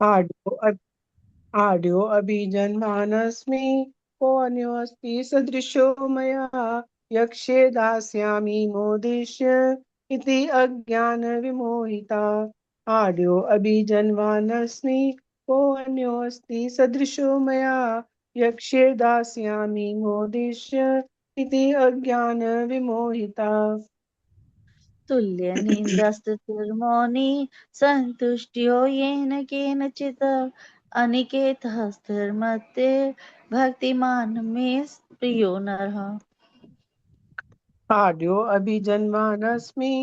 Audio audio अभिजन्मानस्मि कोऽन्योऽस्ति सदृशो मया यक्षे दास्यामि मोदिष्य इति अज्ञानविमोहिता आड्यो अभिजन्मानस्मि कोऽन्योऽस्ति सदृशो मया यक्षे दास्यामि मोदिष्य इति अज्ञानविमोहिता तुल्यनिन्द्रस्तुतिर्मौनी सन्तुष्ट्यो येन केनचित् अनिकेतः स्थिरमत्ते भक्तिमान् मे प्रियो नरः। आड्यो अभिजन्मानस्मि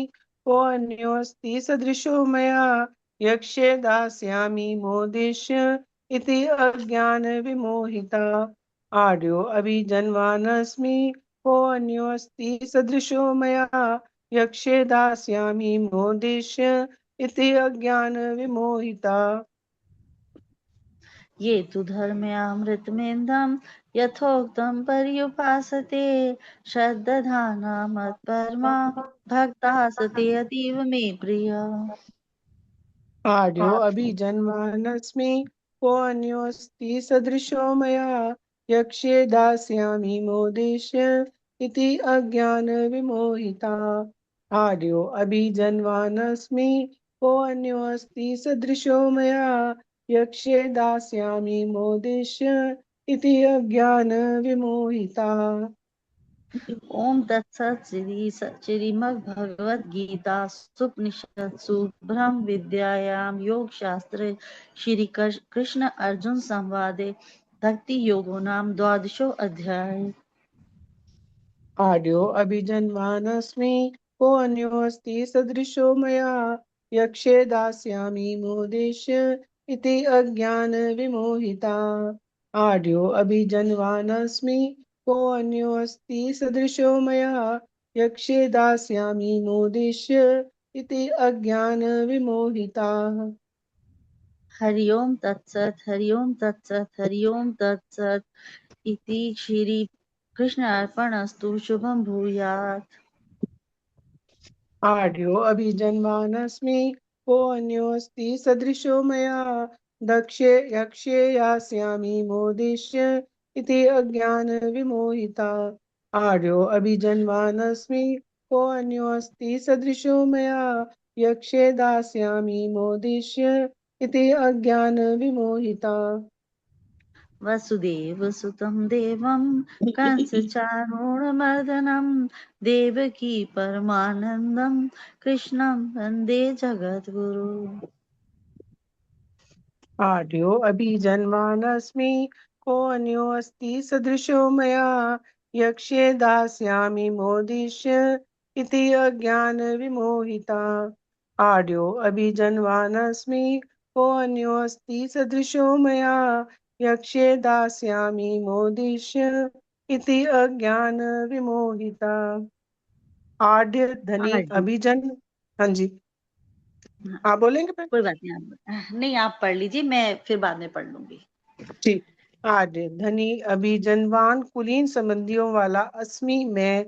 कोऽन्योऽस्ति सदृशो मया यक्षे दास्यामि मोदिष्य इति अज्ञानविमोहिता आड्यो अभिजन्मानस्मि कोऽन्योऽस्ति सदृशो मया यक्षे दास्यामि मोदिष्य इति अज्ञानविमोहिता ये तु धर्म्यामृतमेन्दं यथोक्तं पर्युपासते श्रद्दधाना मत्परमा भक्ताः सते अतीव मे प्रिय। आड्यो अभिजन्मानस्मि कोऽन्योऽस्ति सदृशो मया यक्षे दास्यामि मोदिष्य इति अज्ञानविमोहिता आड्यो अभिजन्मानस्मि कोऽन्योऽस्ति सदृशो मया यक्षे दास्यामि मोदिष्य इति अज्ञानविमोहिता ओम तत्सत श्रीमद्भगवद्गीतासूपनिषत्सु ब्रह्म विद्यायां योग शास्त्रे श्री कृष्ण अर्जुन संवादे भक्ति योगो नाम द्वादशो अध्याय। आड्यो अभिजन्मानस्मि कोऽन्योऽस्ति सदृशो मया यक्षे दास्यामि मोदिष्य इति अज्ञानविमोहिता आड्यो अभिजन्मानस्मि कोऽन्योऽस्ति सदृशो मया यक्षे दास्यामि मोदिष्य इति अज्ञानविमोहिता हरि ओम तत्सत हरि ओम तत्सत हरि ओम तत्सत इति श्री कृष्ण अर्पणस्तु। शुभम भूयात्। आढ्यो अभिजन्मानस्मि कोऽन्योऽस्ति सदृशो मया दक्षे यक्षे यास्यामि मोदिष्य इति अज्ञानविमोहिता आढ्यो अभिजन्मानस्मि कोऽन्योऽस्ति सदृशो मया यक्षे दास्यामि मोदिष्य इति अज्ञानविमोहिता वसुदेव सुतं देवं कंसचाणूरमर्दनं देवकी परमानन्दं कृष्णं वन्दे जगद्गुरु। आढ्यो अभिजन्मानस्मि कोऽन्योऽस्ति सदृशो मया यक्षे दास्यामि मोदिष्य इति अज्ञानविमोहिता आढ्यो अभिजन्मानस्मि कोऽन्योऽस्ति सदृशो मया यक्षे दास्यामि मोदिष्य इति अज्ञानविमोहिता आढ्य धनी आरडी। अभिजन हाँ जी आप बोलेंगे फिर कोई बात नहीं, आप नहीं, आप पढ़ लीजिए, मैं फिर बाद में पढ़ लूंगी। ठीक आर्य धनी अभिजनवान कुलीन संबंधियों वाला अस्मि मैं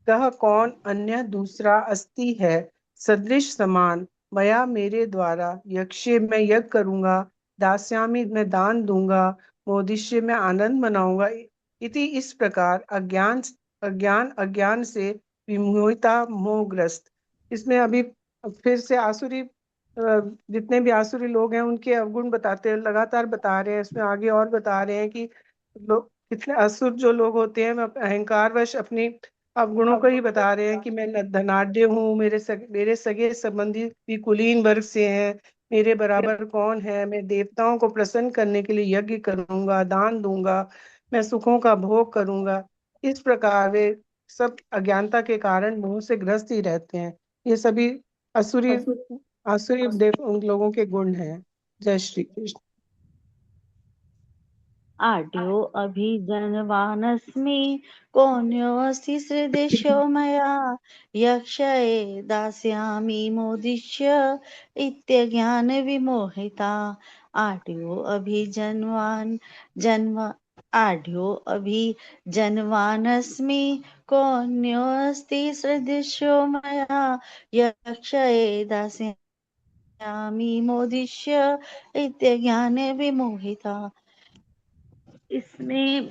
कह कौन अन्य दूसरा अस्ति है सदृश समान मया मेरे द्वारा यक्षे मैं यज्ञ करूंगा दास्यामी मैं दान दूंगा मोदिष्य में आनंद मनाऊंगा इति इस प्रकार अज्ञान अज्ञान अज्ञान से विमोहिता मोहग्रस्त इसमें अभी फिर से आसुरी जितने भी आसुरी लोग हैं उनके अवगुण बताते हैं लगातार बता रहे हैं इसमें आगे और बता रहे हैं कि लोग कितने असुर जो लोग होते हैं वह अहंकार वश अपनी अवगुणों को ही बता रहे हैं कि मैं धनाढ्य हूँ मेरे सगे संबंधी भी कुलीन वर्ग से हैं मेरे बराबर कौन है मैं देवताओं को प्रसन्न करने के लिए यज्ञ करूंगा दान दूंगा मैं सुखों का भोग करूंगा इस प्रकार वे सब अज्ञानता के कारण मोह से ग्रस्त ही रहते हैं ये सभी असुरी आसुरी देव उन लोगों के गुण हैं जय श्री कृष्ण आढ्यो अभिजनवानस्मि कोऽन्योऽस्ति सदृशो मया यक्षये दास्यामि मोदिष्य इत्यज्ञानविमोहिता आढ्यो अभिजन्वान् जन्म आढ्यो अभिजन्वानस्मि कोऽन्योऽस्ति सदृशो मया यक्षये दास्यामि यामि मोदिष्य इत्यज्ञान विमोहिता। इसमें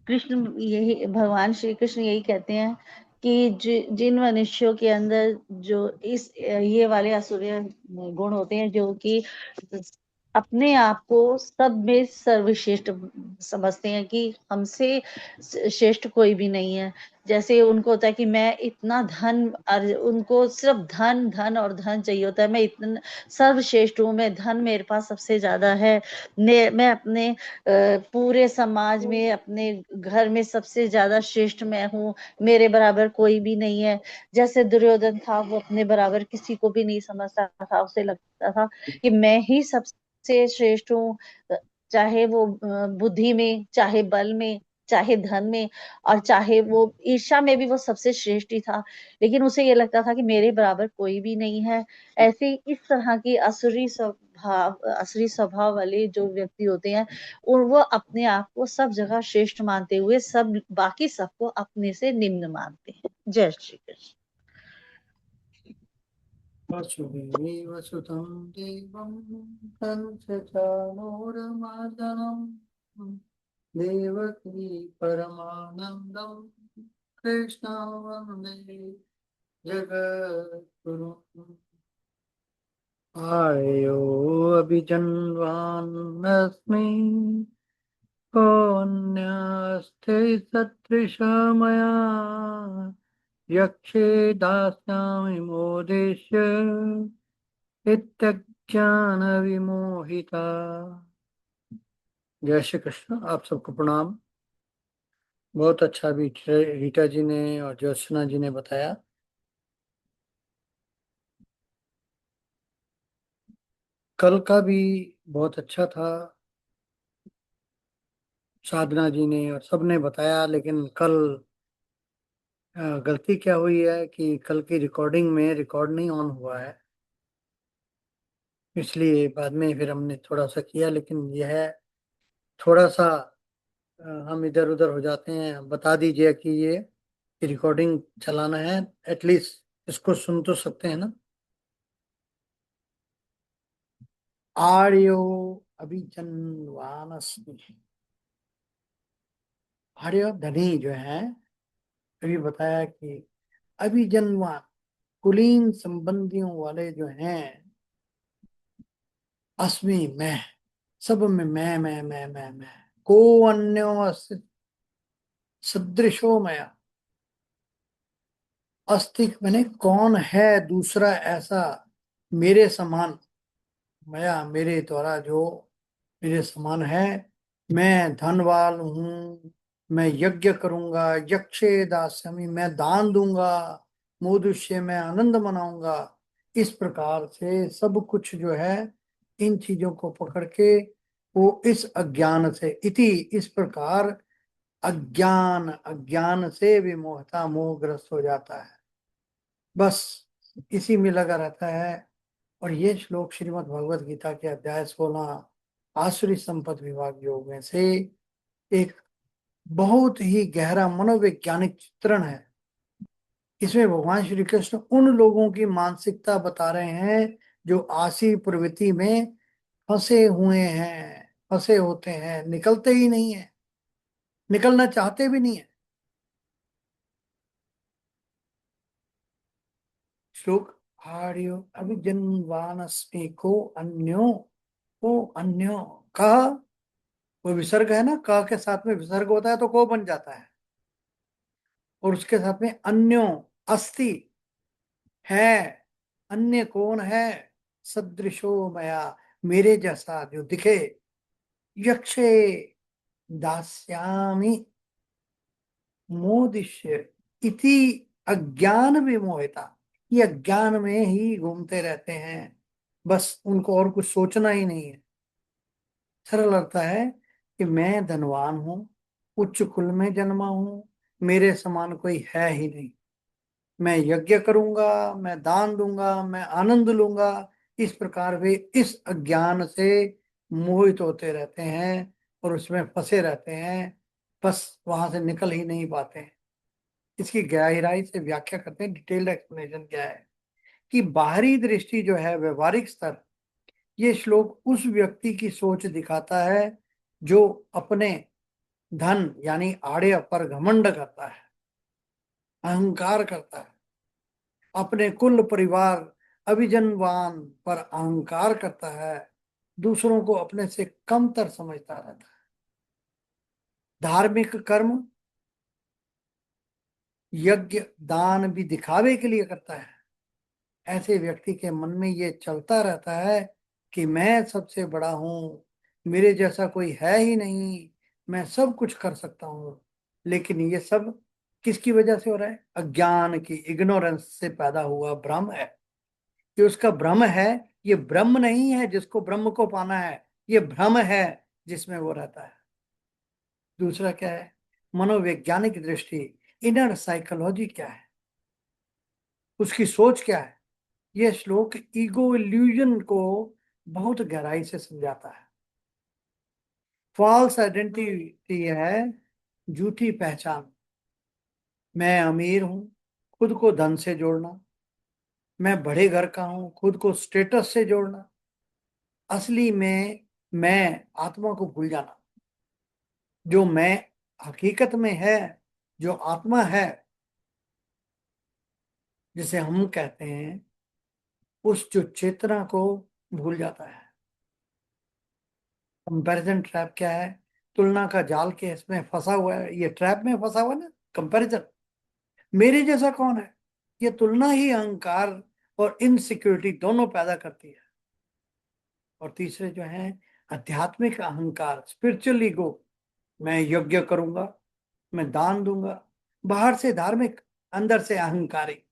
कृष्ण यही भगवान श्री कृष्ण यही कहते हैं कि जिन मनुष्यों के अंदर जो इस ये वाले असुरी गुण होते हैं, जो कि अपने आप को सब में सर्वश्रेष्ठ समझते हैं कि हमसे श्रेष्ठ कोई भी नहीं है। जैसे उनको होता है कि मैं इतना धन, उनको सिर्फ धन धन और धन चाहिए होता है। मैं इतना सर्वश्रेष्ठ हूँ, मैं धन मेरे पास सबसे ज्यादा है, मैं अपने पूरे समाज में, अपने घर में सबसे ज्यादा श्रेष्ठ मैं हूँ, मेरे बराबर कोई भी नहीं है। जैसे दुर्योधन था, वो अपने बराबर किसी को भी नहीं समझता था, उसे लगता था कि मैं ही सबसे श्रेष्ठ हूँ, चाहे वो बुद्धि में, चाहे बल में, चाहे धन में, और चाहे वो ईर्ष्या में भी वो सबसे श्रेष्ठ ही था। लेकिन उसे ये लगता था कि मेरे बराबर कोई भी नहीं है। ऐसे इस तरह की असुरी स्वभाव वाले जो व्यक्ति होते हैं, और वो अपने आप को सब जगह श्रेष्ठ मानते हुए सब बाकी सबको अपने से निम्न मानते हैं। जय श्री कृष्ण। वसुदेवसुतं देवं कंसचाणूरमर्दनं देवकी परमानन्दं कृष्णं वन्दे जगद्गुरुम्। आर्यो अभिजन्वान्नस्मि कोऽन्यस्ते सदृशमया यक्षे दास्यामि मोदिष्य इत्यज्ञान विमोहिता। जय श्री कृष्ण। आप सबको प्रणाम। बहुत अच्छा भी रीटा जी ने और ज्योत्सना जी ने बताया। कल का भी बहुत अच्छा था, साधना जी ने और सब ने बताया। लेकिन कल गलती क्या हुई है कि कल की रिकॉर्डिंग में रिकॉर्ड नहीं ऑन हुआ है, इसलिए बाद में फिर हमने थोड़ा सा किया। लेकिन यह है थोड़ा सा हम इधर उधर हो जाते हैं। बता दीजिए कि ये रिकॉर्डिंग चलाना है, एटलीस्ट इसको सुन तो सकते हैं ना। आर्यो अभिजन्वानस्मि। आर्य धनी जो है, अभी बताया कि अभिजन्वान कुलीन संबंधियों वाले जो हैं, अस्मि मैं, सब में मैं को अन्यो सदृशो मया। अस्तिक मैंने कौन है दूसरा ऐसा मेरे समान, मया मेरे द्वारा जो मेरे समान है। मैं धनवान हूँ, मैं यज्ञ करूंगा, यक्षे दास्यमि मैं दान दूंगा, मोदुष्य मैं आनंद मनाऊंगा। इस प्रकार से सब कुछ जो है, इन चीजों को पकड़ के वो इस अज्ञान से इति इस प्रकार अज्ञान अज्ञान से विमोहता मोहग्रस्त हो जाता है, बस इसी में लगा रहता है। और ये श्लोक श्रीमद् भगवत गीता के अध्याय 16 आसुरी संपद विभाग योग में से एक बहुत ही गहरा मनोवैज्ञानिक चित्रण है। इसमें भगवान श्री कृष्ण उन लोगों की मानसिकता बता रहे हैं जो आसी प्रवृत्ति में फंसे हुए हैं, फंसे होते हैं, निकलते ही नहीं है, निकलना चाहते भी नहीं है। श्लोक आर्यो अभिजन्वानस्मि को अन्यो का, वो विसर्ग है ना, क के साथ में विसर्ग होता है तो को बन जाता है। और उसके साथ में अन्यो अस्ति है, अन्य कौन है, सदृशो मया मेरे जैसा जो दिखे, यक्षे दास्यामि मोदिष्य इति अज्ञान विमोहिता। ये अज्ञान में ही घूमते रहते हैं, बस उनको और कुछ सोचना ही नहीं है। सरल लगता है कि मैं धनवान हूं, उच्च कुल में जन्मा हूं, मेरे समान कोई है ही नहीं, मैं यज्ञ करूंगा, मैं दान दूंगा, मैं आनंद लूंगा। इस प्रकार वे इस अज्ञान से मोहित होते रहते हैं और उसमें फंसे रहते हैं, बस वहां से निकल ही नहीं पाते हैं। इसकी गहराई से व्याख्या करते हैं, डिटेल्ड एक्सप्लेनेशन क्या है कि बाहरी दृष्टि जो है, व्यवहारिक स्तर, ये श्लोक उस व्यक्ति की सोच दिखाता है जो अपने धन यानी आड़े पर घमंड करता है, अहंकार करता है, अपने कुल परिवार अभिजनवान पर अहंकार करता है, दूसरों को अपने से कमतर समझता रहता है। धार्मिक कर्म, यज्ञ, दान भी दिखावे के लिए करता है। ऐसे व्यक्ति के मन में ये चलता रहता है कि मैं सबसे बड़ा हूं, मेरे जैसा कोई है ही नहीं, मैं सब कुछ कर सकता हूं। लेकिन ये सब किसकी वजह से हो रहा है? अज्ञान की, इग्नोरेंस से पैदा हुआ भ्रम है। ये उसका भ्रम है, ये ब्रह्म नहीं है जिसको ब्रह्म को पाना है, ये भ्रम है जिसमें वो रहता है। दूसरा क्या है? मनोवैज्ञानिक दृष्टि, इनर साइकोलॉजी क्या है, उसकी सोच क्या है। यह श्लोक ईगो इल्यूजन को बहुत गहराई से समझाता है। फॉल्स आइडेंटिटी है झूठी पहचान। मैं अमीर हूं, खुद को धन से जोड़ना। मैं बड़े घर का हूं, खुद को स्टेटस से जोड़ना। असली में मैं आत्मा को भूल जाना। जो मैं हकीकत में है, जो आत्मा है, जिसे हम कहते हैं, उस जो चेतना को भूल जाता है। कंपैरिजन ट्रैप क्या है? तुलना का जाल के इसमें फंसा हुआ है, ये ट्रैप में फंसा हुआ है ना, कंपैरिजन। मेरे जैसा कौन है? ये तुलना ही अहंकार और इनसिक्योरिटी दोनों पैदा करती है। और तीसरे जो है आध्यात्मिक अहंकार, स्पिरिचुअल ईगो। मैं यज्ञ करूंगा, मैं दान दूंगा, बाहर से धार्मिक, अंदर से अहंकारी।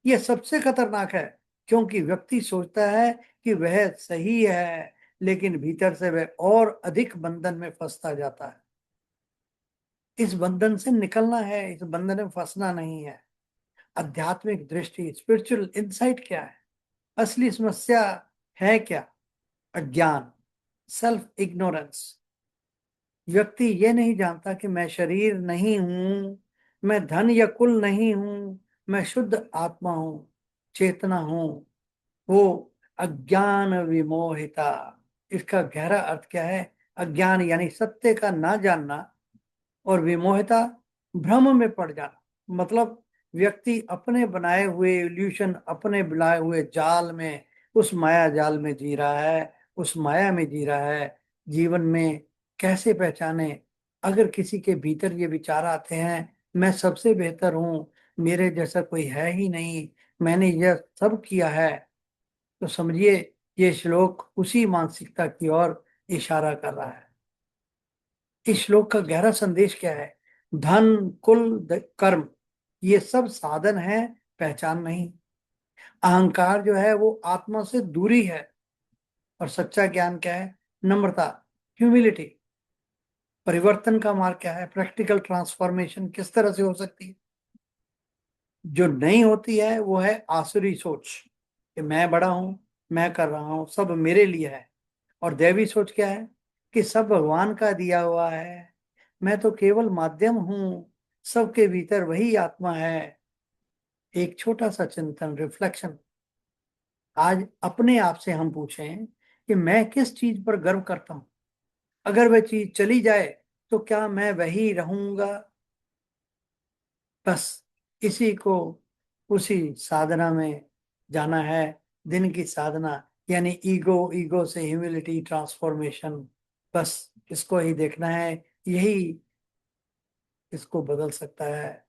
ये सबसे खतरनाक है, क्योंकि व्यक्ति सोचता है कि वह सही है, लेकिन भीतर से वह और अधिक बंधन में फंसता जाता है। इस बंधन से निकलना है, इस बंधन में फंसना नहीं है। आध्यात्मिक दृष्टि, स्पिरिचुअल इंसाइट क्या है? असली समस्या है क्या? अज्ञान, सेल्फ इग्नोरेंस। व्यक्ति ये नहीं जानता कि मैं शरीर नहीं हूं, मैं धन या कुल नहीं हूं, मैं शुद्ध आत्मा हूं, चेतना हूं। वो अज्ञान विमोहिता। इसका गहरा अर्थ क्या है? अज्ञान यानी सत्य का ना जानना, और विमोहिता भ्रम में पड़ जाना। मतलब व्यक्ति अपने बनाए हुए इल्यूशन, अपने बनाए हुए जाल में, उस माया जाल में जी रहा है, उस माया में जी रहा है। जीवन में कैसे पहचाने? अगर किसी के भीतर ये विचार आते हैं, मैं सबसे बेहतर हूं, मेरे जैसा कोई है ही नहीं, मैंने यह सब किया है, तो समझिए ये श्लोक उसी मानसिकता की ओर इशारा कर रहा है। इस श्लोक का गहरा संदेश क्या है? धन, कुल, कर्म, ये सब साधन है, पहचान नहीं। अहंकार जो है वो आत्मा से दूरी है। और सच्चा ज्ञान क्या है? नम्रता, ह्यूमिलिटी। परिवर्तन का मार्ग क्या है? प्रैक्टिकल ट्रांसफॉर्मेशन किस तरह से हो सकती है? जो नहीं होती है वो है आसुरी सोच, कि मैं बड़ा हूं, मैं कर रहा हूं, सब मेरे लिए है। और दैवी सोच क्या है? कि सब भगवान का दिया हुआ है, मैं तो केवल माध्यम हूं, सबके भीतर वही आत्मा है। एक छोटा सा चिंतन, रिफ्लेक्शन। आज अपने आप से हम पूछें कि मैं किस चीज पर गर्व करता हूं। अगर वह चीज चली जाए तो क्या मैं वही रहूंगा? बस इसी को, उसी साधना में जाना है। दिन की साधना यानी ईगो, ईगो से ह्यूमिलिटी, ट्रांसफॉर्मेशन। बस इसको ही देखना है, यही इसको बदल सकता है।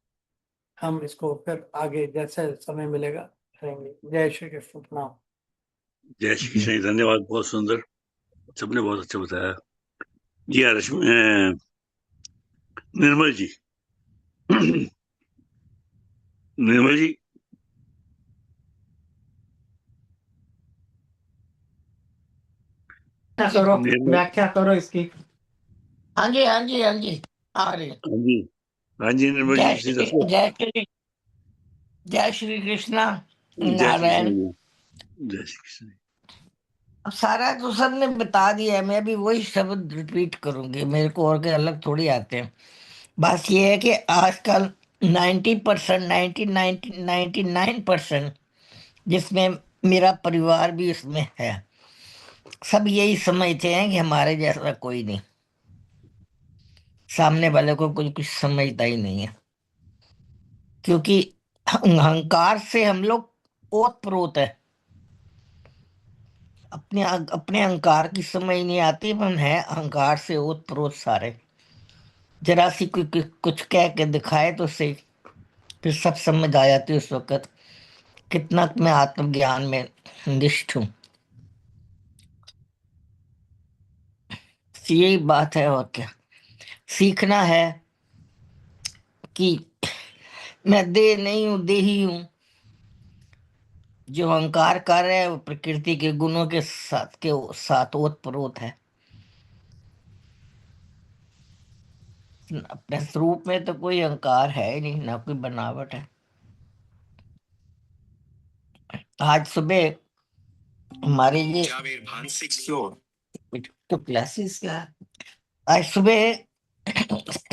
हम इसको फिर आगे जैसे समय मिलेगा करेंगे। जय श्री कृष्ण, प्रणाम। जय श्री कृष्ण, धन्यवाद, बहुत सुंदर, सबने बहुत अच्छा बताया जी। निर्मल जी, निर्मल जी, करो, निर्मल, व्याख्या करो इसकी। हाँ जी, हाँ जी, हाँ जी, आ रही। हाँ जी, हाँ जी, निर्मल जी, सीधा से। जय श्री कृष्णा, जय श्री कृष्ण नारायण। जी, जय श्री कृष्ण। अब सारा तो सबने बता दिया है, मैं भी वही शब्द रिपीट करूंगी, मेरे को और के अलग थोड़ी आते हैं। बस ये है कि आजकल 90%, 99% जिसमें मेरा परिवार भी इसमें है। सब यही समझते हैं कि हमारे जैसा कोई नहीं, सामने वाले को कुछ समझता ही नहीं है, क्योंकि अहंकार से हम लोग ओत प्रोत है। अपने अहंकार की समझ नहीं आती, पर है अहंकार से ओत प्रोत सारे। जरा सी कोई कुछ कह के दिखाए तो सही, फिर सब समझ आ जाती है उस वक्त कितना मैं आत्मज्ञान में निष्ठ हूँ। यही बात है, और क्या सीखना है कि मैं देह नहीं हूं, देही हूं। जो अहंकार कर रहा है वो प्रकृति के गुणों के साथ ओतप्रोत है। अपने स्वरूप में तो कोई अहंकार है ही नहीं, ना कोई बनावट है। आज सुबह हमारे ये तो क्लासेस का, आज सुबह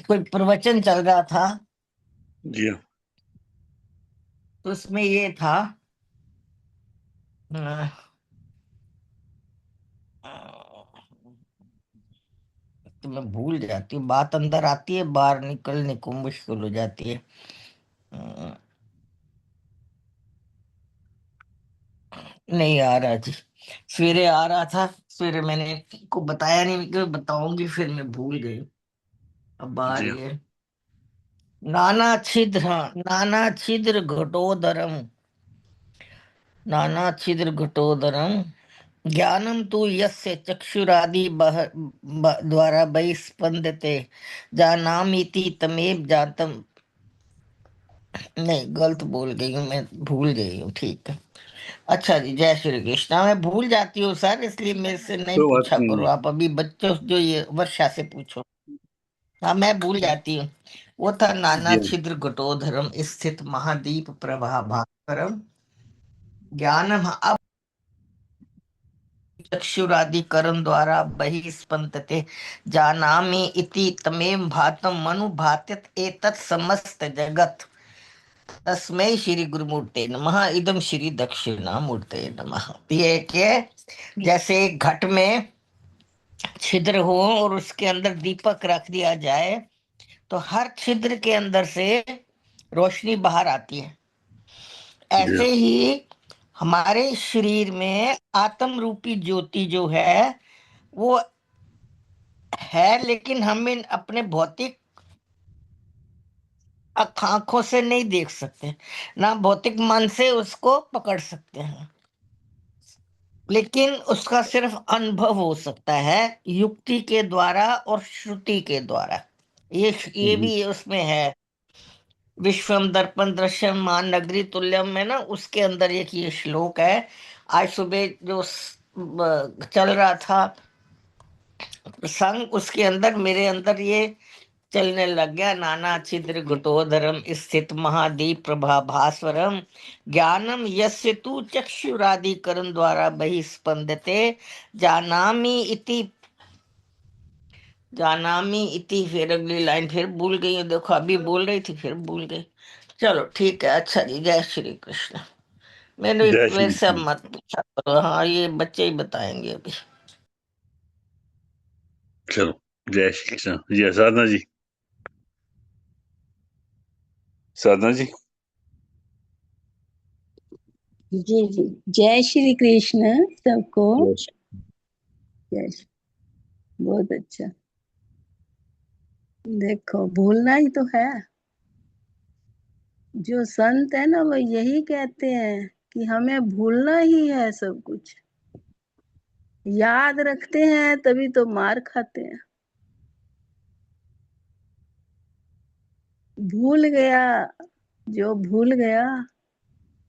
कोई प्रवचन चल रहा था, जी हाँ। तो उसमें ये था, तो मैं भूल जाती हूँ, बात अंदर आती है, बाहर निकलने को मुश्किल हो जाती है। नहीं आ रहा जी, सवेरे आ रहा था, सवेरे मैंने को बताया नहीं कि बताऊंगी, फिर मैं भूल गई। अब आ जी रही हाँ। है। नाना छिद्र घटोदरम, नाना छिद्र घटोदरम ज्ञानम तु यस्य चक्षुरादि द्वारा बहिस्पंदते जानामीति तमेव जातम। नहीं, गलत बोल गई हूँ, मैं भूल गई हूँ, ठीक है। अच्छा जी, जय श्री कृष्णा। मैं भूल जाती हूँ सर, इसलिए मेरे से नहीं कोई बात पूछा नहीं करो जी। आप, अभी बच्चों जो ये वर्षा से पूछो। हाँ, मैं भूल जाती हूँ। वो था नाना जी हाँ। छिद्र घटोधरम स्थित महादीप प्रभा भास्करम ज्ञानम अब चक्षुरादिकरण द्वारा बहिस्पंदते जानामि इति तमेव भातम मनु भात्यत एतत् समस्त जगत। तस्मै श्री गुरुमूर्ते नमः, इदम श्री दक्षिणा मूर्ते नमः। ये क्या, जैसे एक घट में छिद्र हो और उसके अंदर दीपक रख दिया जाए, तो हर छिद्र के अंदर से रोशनी बाहर आती है। जी ऐसे हाँ। ही हमारे शरीर में आत्म रूपी ज्योति जो है वो है, लेकिन हम इन अपने भौतिक आंखों से नहीं देख सकते, ना भौतिक मन से उसको पकड़ सकते हैं, लेकिन उसका सिर्फ अनुभव हो सकता है युक्ति के द्वारा और श्रुति के द्वारा। ये हम्म। भी उसमें है, विश्वम दर्पण दृश्यम मान नगरी तुल्यम में ना, उसके अंदर एक ये श्लोक है। आज सुबह जो चल रहा था प्रसंग, उसके अंदर मेरे अंदर ये चलने लग गया। नाना छिद्र घटोदरम स्थित महादीप प्रभा भास्वरम ज्ञानम यस्य तु चक्षुरादिकरण द्वारा बहिस्पंदते जानामी इति फिर अगली लाइन फिर भूल गई हूँ, देखो अभी बोल रही थी फिर भूल गई। चलो ठीक है, अच्छा जी, जय श्री कृष्ण। जय मेरे श्री से अब कृष्ण। मत पूछा करो, हाँ ये बच्चे ही बताएंगे अभी। चलो, जय श्री कृष्ण जी। साधना जी, साधना जी। जी जी। जय श्री कृष्ण सबको। जय जय श्री, बहुत अच्छा। देखो, भूलना ही तो है। जो संत है ना, वो यही कहते हैं कि हमें भूलना ही है सब कुछ। याद रखते हैं तभी तो मार खाते हैं। भूल गया, जो भूल गया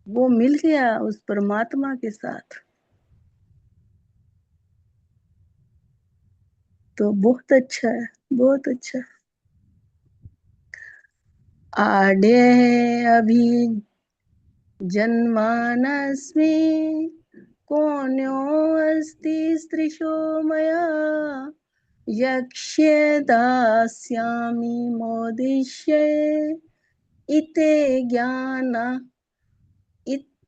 वो मिल गया उस परमात्मा के साथ, तो बहुत अच्छा है, बहुत अच्छा। आडे अभी जन्मानस्मि कोऽन्योऽस्ति स्त्रीशो मया यक्ष्ये दास्यामि मोदिष्ये इते ज्ञान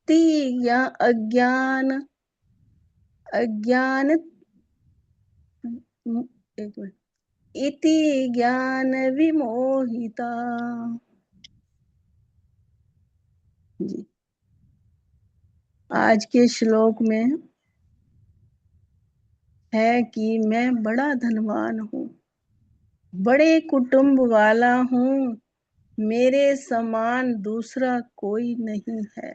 इति अज्ञान अज्ञान एक मिनट इति ज्ञान विमोहिता जी। आज के श्लोक में है कि मैं बड़ा धनवान हूँ, बड़े कुटुंब वाला हूँ, मेरे समान दूसरा कोई नहीं है।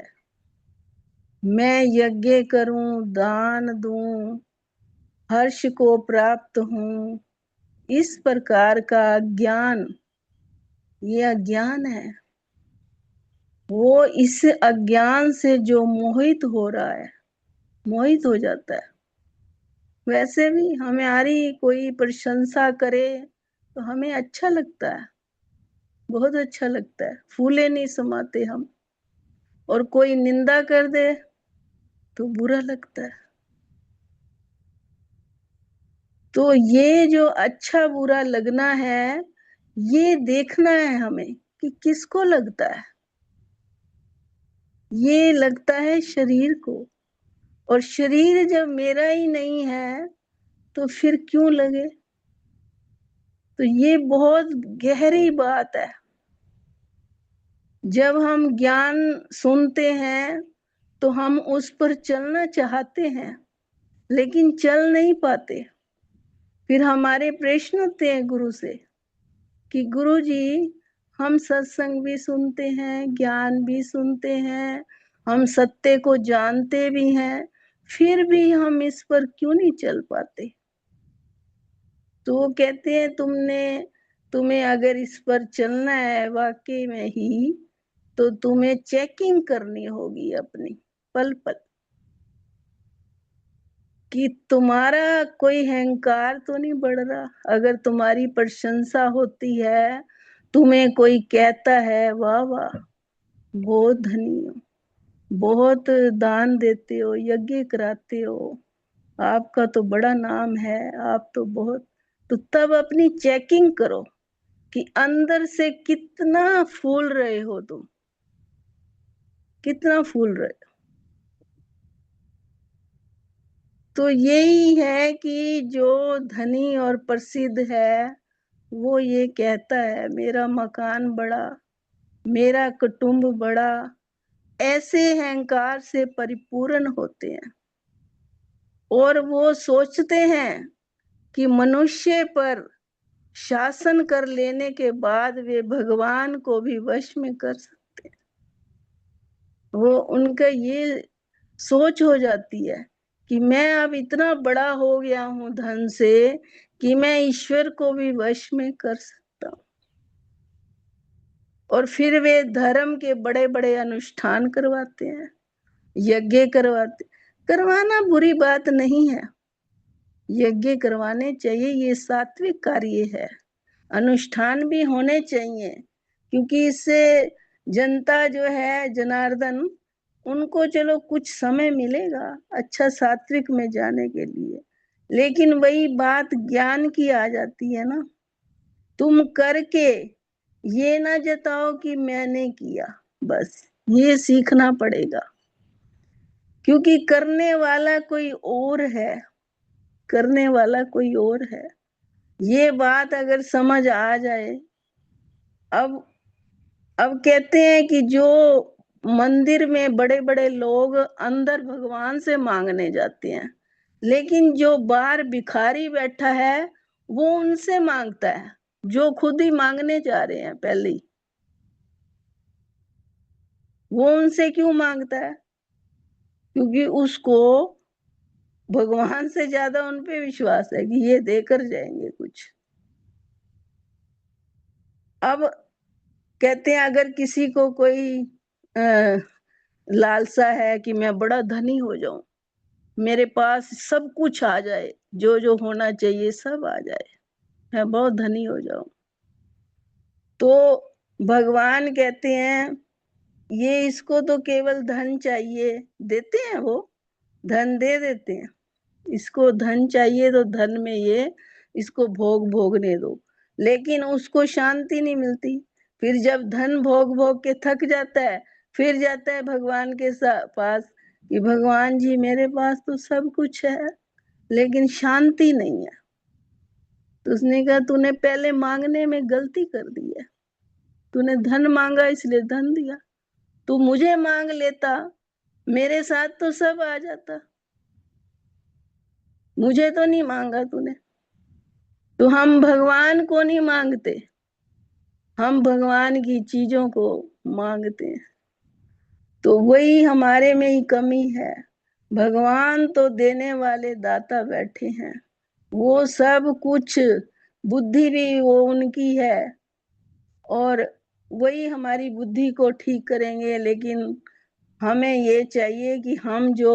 मैं यज्ञ करूं, दान दूं, हर्ष को प्राप्त हूं, इस प्रकार का ज्ञान, ये अज्ञान है। वो इस अज्ञान से जो मोहित हो रहा है, मोहित हो जाता है। वैसे भी हमारी कोई प्रशंसा करे तो हमें अच्छा लगता है, बहुत अच्छा लगता है, फूले नहीं समाते हम। और कोई निंदा कर दे तो बुरा लगता है। तो ये जो अच्छा बुरा लगना है, ये देखना है हमें कि किसको लगता है। ये लगता है शरीर को, और शरीर जब मेरा ही नहीं है तो फिर क्यों लगे। तो ये बहुत गहरी बात है। जब हम ज्ञान सुनते हैं तो हम उस पर चलना चाहते हैं, लेकिन चल नहीं पाते। फिर हमारे प्रश्न होते हैं गुरु से कि गुरु जी, हम सत्संग भी सुनते हैं, ज्ञान भी सुनते हैं, हम सत्य को जानते भी हैं, फिर भी हम इस पर क्यों नहीं चल पाते। तो वो कहते हैं तुम्हें अगर इस पर चलना है वाकई में ही, तो तुम्हें चेकिंग करनी होगी अपनी पल पल, कि तुम्हारा कोई अहंकार तो नहीं बढ़ रहा। अगर तुम्हारी प्रशंसा होती है, तुम्हें कोई कहता है वाह वाह बहुत धनी हो, बहुत दान देते हो, यज्ञ कराते हो, आपका तो बड़ा नाम है, आप तो बहुत, तो तब अपनी चेकिंग करो कि अंदर से कितना फूल रहे हो तुम, कितना फूल रहे हो। तो यही है कि जो धनी और प्रसिद्ध है वो ये कहता है मेरा मकान बड़ा, मेरा कुटुंब बड़ा, ऐसे अहंकार से परिपूर्ण होते हैं। और वो सोचते हैं कि मनुष्य पर शासन कर लेने के बाद वे भगवान को भी वश में कर सकते हैं। वो उनका ये सोच हो जाती है कि मैं अब इतना बड़ा हो गया हूं धन से कि मैं ईश्वर को भी वश में कर सकता हूं। और फिर वे धर्म के बड़े बड़े अनुष्ठान करवाते हैं, यज्ञ करवाना बुरी बात नहीं है, यज्ञ करवाने चाहिए, ये सात्विक कार्य है। अनुष्ठान भी होने चाहिए, क्योंकि इससे जनता जो है जनार्दन, उनको चलो कुछ समय मिलेगा अच्छा सात्विक में जाने के लिए। लेकिन वही बात ज्ञान की आ जाती है ना, तुम करके ये ना जताओ कि मैंने किया, बस ये सीखना पड़ेगा। क्योंकि करने वाला कोई और है, करने वाला कोई और है। ये बात अगर समझ आ जाए। अब कहते हैं कि जो मंदिर में बड़े बड़े लोग अंदर भगवान से मांगने जाते हैं, लेकिन जो बाहर भिखारी बैठा है वो उनसे मांगता है, जो खुद ही मांगने जा रहे हैं पहले ही। वो उनसे क्यों मांगता है? क्योंकि उसको भगवान से ज्यादा उन पे विश्वास है कि ये देकर जाएंगे कुछ। अब कहते हैं अगर किसी को कोई लालसा है कि मैं बड़ा धनी हो जाऊं, मेरे पास सब कुछ आ जाए, जो जो होना चाहिए सब आ जाए, मैं बहुत धनी हो जाऊं, तो भगवान कहते हैं ये इसको तो केवल धन चाहिए, देते हैं वो धन दे देते हैं। इसको धन चाहिए तो धन में ये इसको भोग भोगने दो, लेकिन उसको शांति नहीं मिलती। फिर जब धन भोग भोग के थक जाता है फिर जाता है भगवान के पास कि भगवान जी मेरे पास तो सब कुछ है लेकिन शांति नहीं है। तो उसने कहा तूने पहले मांगने में गलती कर दी है, तूने धन मांगा इसलिए धन दिया, तू मुझे मांग लेता मेरे साथ तो सब आ जाता, मुझे तो नहीं मांगा तूने। तो हम भगवान को नहीं मांगते, हम भगवान की चीजों को मांगते हैं। तो वही हमारे में ही कमी है। भगवान तो देने वाले दाता बैठे हैं, वो सब कुछ, बुद्धि भी वो उनकी है और वही हमारी बुद्धि को ठीक करेंगे। लेकिन हमें ये चाहिए कि हम जो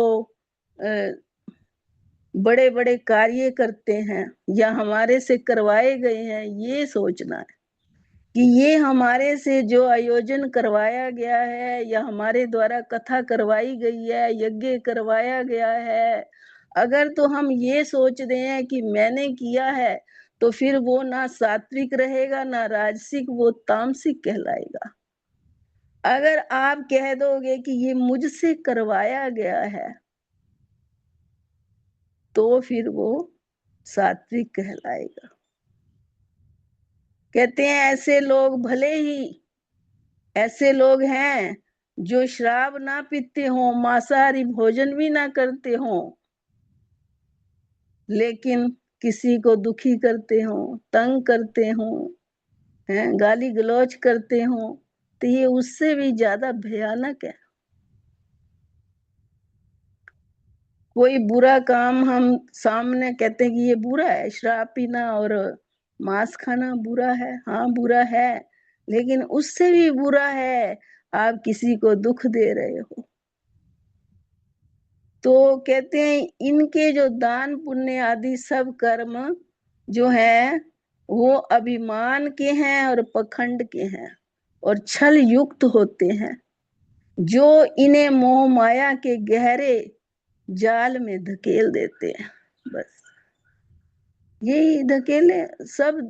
बड़े बड़े कार्य करते हैं या हमारे से करवाए गए हैं, ये सोचना है कि ये हमारे से जो आयोजन करवाया गया है या हमारे द्वारा कथा करवाई गई है, यज्ञ करवाया गया है, अगर तो हम ये सोच रहे हैं कि मैंने किया है तो फिर वो ना सात्विक रहेगा ना राजसिक, वो तामसिक कहलाएगा। अगर आप कह दोगे कि ये मुझसे करवाया गया है तो फिर वो सात्विक कहलाएगा। कहते हैं ऐसे लोग भले ही ऐसे लोग हैं जो शराब ना पीते हो, मांसाहारी भोजन भी ना करते हो, लेकिन किसी को दुखी करते हो, तंग करते हो, हैं गाली गलौज करते हो, तो ये उससे भी ज्यादा भयानक है। कोई बुरा काम हम सामने कहते हैं कि ये बुरा है, शराब पीना और मांस खाना बुरा है, हाँ बुरा है, लेकिन उससे भी बुरा है आप किसी को दुख दे रहे हो। तो कहते हैं इनके जो दान पुण्य आदि सब कर्म जो है वो अभिमान के हैं और पखंड के हैं और छल युक्त होते हैं, जो इन्हें मोह माया के गहरे जाल में धकेल देते हैं। बस यही धकेले, सब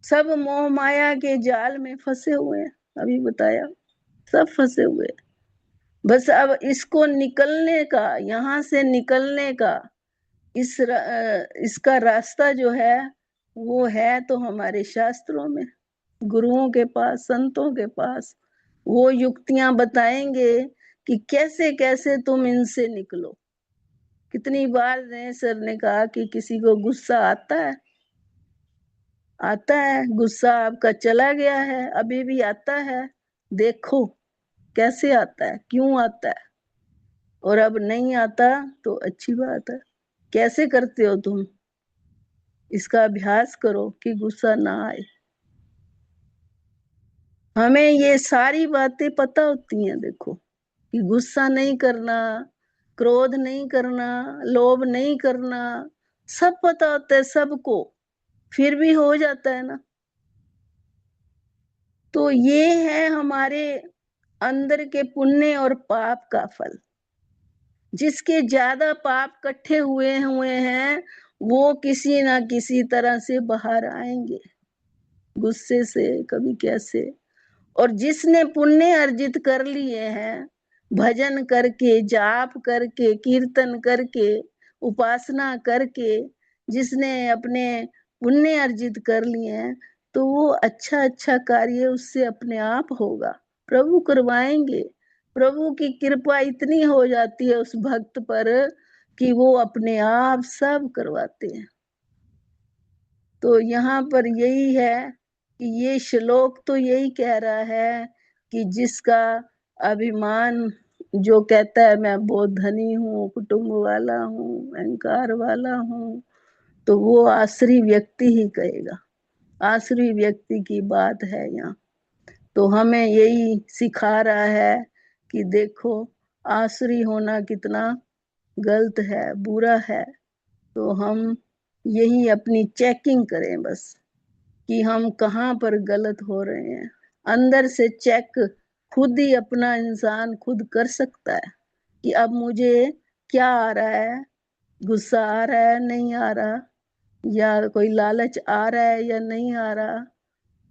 सब मोह माया के जाल में फंसे हुए हैं। अभी बताया सब फंसे हुए हैं। बस अब इसको निकलने का, यहाँ से निकलने का इसका रास्ता जो है वो है तो हमारे शास्त्रों में, गुरुओं के पास, संतों के पास। वो युक्तियां बताएंगे कि कैसे कैसे तुम इनसे निकलो। कितनी बार सर ने कहा कि किसी को गुस्सा आता है, आता है गुस्सा आपका चला गया है, अभी भी आता है, देखो कैसे आता है, क्यों आता है, और अब नहीं आता तो अच्छी बात है। कैसे करते हो तुम, इसका अभ्यास करो कि गुस्सा ना आए। हमें ये सारी बातें पता होती हैं, देखो कि गुस्सा नहीं करना, क्रोध नहीं करना, लोभ नहीं करना, सब पता होता है सबको, फिर भी हो जाता है ना। तो ये है हमारे अंदर के पुण्य और पाप का फल। जिसके ज्यादा पाप इकट्ठे हुए हैं वो किसी ना किसी तरह से बाहर आएंगे, गुस्से से, कभी कैसे। और जिसने पुण्य अर्जित कर लिए हैं, भजन करके, जाप करके, कीर्तन करके, उपासना करके, जिसने अपने पुण्य अर्जित कर लिए हैं, तो वो अच्छा अच्छा कार्य उससे अपने आप होगा, प्रभु करवाएंगे। प्रभु की कृपा इतनी हो जाती है उस भक्त पर कि वो अपने आप सब करवाते हैं। तो यहाँ पर यही है कि ये श्लोक तो यही कह रहा है कि जिसका अभिमान, जो कहता है मैं बहुत धनी हूँ, कुटुंब वाला हूँ, अहंकार वाला हूँ, तो वो आश्री व्यक्ति ही कहेगा। आश्री व्यक्ति की बात है यहाँ। तो हमें यही सिखा रहा है कि देखो आश्री होना कितना गलत है, बुरा है। तो हम यही अपनी चेकिंग करें बस कि हम कहाँ पर गलत हो रहे हैं। अंदर से चेक खुद ही अपना इंसान खुद कर सकता है कि अब मुझे क्या आ रहा है, गुस्सा आ रहा है नहीं आ रहा, या कोई लालच आ रहा है या नहीं आ रहा,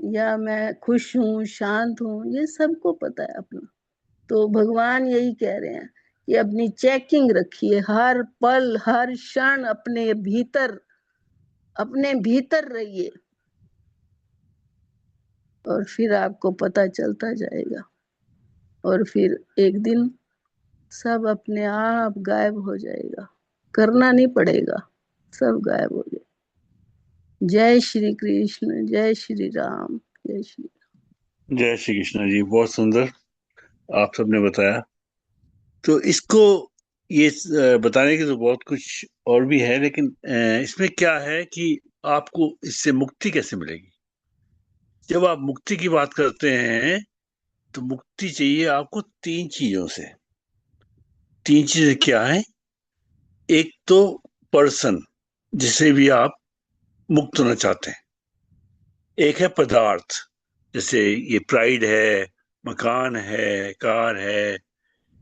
या मैं खुश हूँ शांत हूँ, ये सबको पता है अपना। तो भगवान यही कह रहे हैं कि अपनी चेकिंग रखिए, हर पल हर क्षण अपने भीतर रहिए, और फिर आपको पता चलता जाएगा, और फिर एक दिन सब अपने आप गायब हो जाएगा, करना नहीं पड़ेगा, सब गायब हो जाए। जय श्री कृष्ण, जय श्री राम, जय श्री जय श्री कृष्ण जी, बहुत सुंदर आप सबने बताया। तो इसको ये बताने की तो बहुत कुछ और भी है, लेकिन इसमें क्या है कि आपको इससे मुक्ति कैसे मिलेगी। जब आप मुक्ति की बात करते हैं तो मुक्ति चाहिए आपको तीन चीजों से। तीन चीजें क्या है? एक तो पर्सन जिसे भी आप मुक्त होना चाहते हैं, एक है पदार्थ, जैसे ये प्राइड है, मकान है, कार है,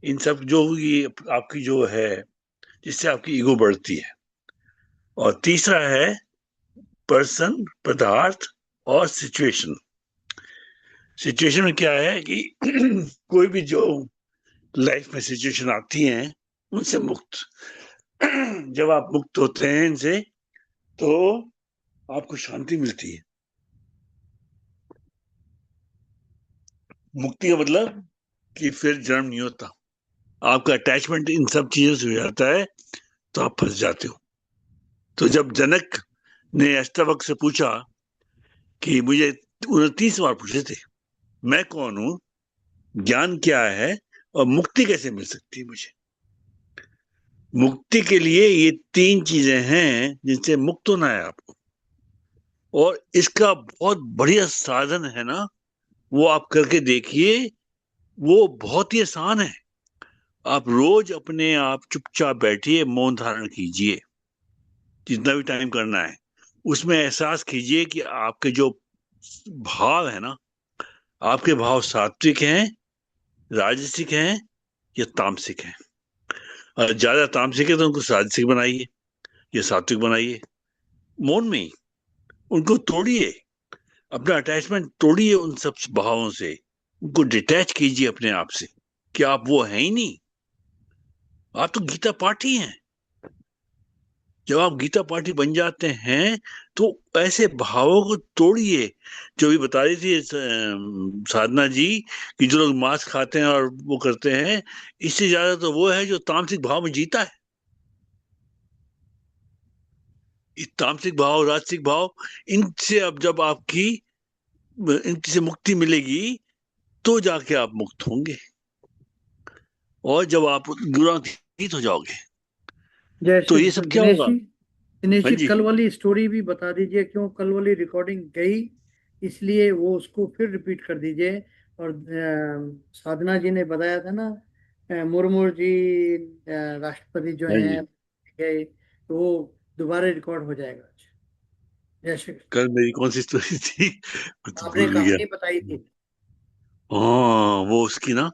इन सब जो ये आपकी जो है जिससे आपकी ईगो बढ़ती है। और तीसरा है पर्सन, पदार्थ और सिचुएशन। सिचुएशन में क्या है कि कोई भी जो लाइफ में सिचुएशन आती हैं उनसे मुक्त जब आप मुक्त होते हैं इनसे तो आपको शांति मिलती है। मुक्ति का मतलब कि फिर जन्म नहीं होता, आपका अटैचमेंट इन सब चीजों से हो जाता है, तो आप फंस जाते हो। तो जब जनक ने अष्टावक्र से पूछा कि मुझे 29 सवाल पूछे थे, मैं कौन हूं, ज्ञान क्या है और मुक्ति कैसे मिल सकती है मुझे। मुक्ति के लिए ये तीन चीजें हैं जिनसे मुक्त होना है आपको, और इसका बहुत बढ़िया साधन है ना, वो आप करके देखिए, वो बहुत ही आसान है। आप रोज अपने आप चुपचाप बैठिए, मौन धारण कीजिए, जितना भी टाइम करना है। उसमें एहसास कीजिए कि आपके जो भाव है ना, आपके भाव सात्विक हैं, राजसिक हैं या तामसिक हैं। और ज्यादा तामसिक है तो उनको राजसिक बनाइए या सात्विक बनाइए, मौन में ही उनको तोड़िए, अपना अटैचमेंट तोड़िए उन सब भावों से, उनको डिटैच कीजिए अपने आप से कि आप वो हैं ही नहीं, आप तो गीता पाठी हैं। जब आप गीता पाठी बन जाते हैं तो ऐसे भावों को तोड़िए। जो भी बता रही थी साधना जी कि जो लोग मांस खाते हैं और वो करते हैं, इससे ज्यादा तो वो है जो तामसिक भाव में जीता है। इस तामसिक भाव, राजसिक भाव, इनसे अब जब आपकी इनसे मुक्ति मिलेगी तो जाके आप मुक्त होंगे, और जब आप गुणातीत हो जाओगे जय तो श्री ये कृष्ण। सब क्या होगा। दिनेश हाँ जी, जी, कल वाली स्टोरी भी बता दीजिए, क्यों कल वाली रिकॉर्डिंग गई, इसलिए वो उसको फिर रिपीट कर दीजिए। और साधना जी ने बताया था ना, मुर्मू जी राष्ट्रपति जो हाँ हैं जी। गए, तो वो दोबारा रिकॉर्ड हो जाएगा। जय श्री कृष्ण। कल मेरी कौन सी स्टोरी थी, मैं तो आपने भूल भी गया। कहानी बताई थी। हाँ, वो उसकी ना,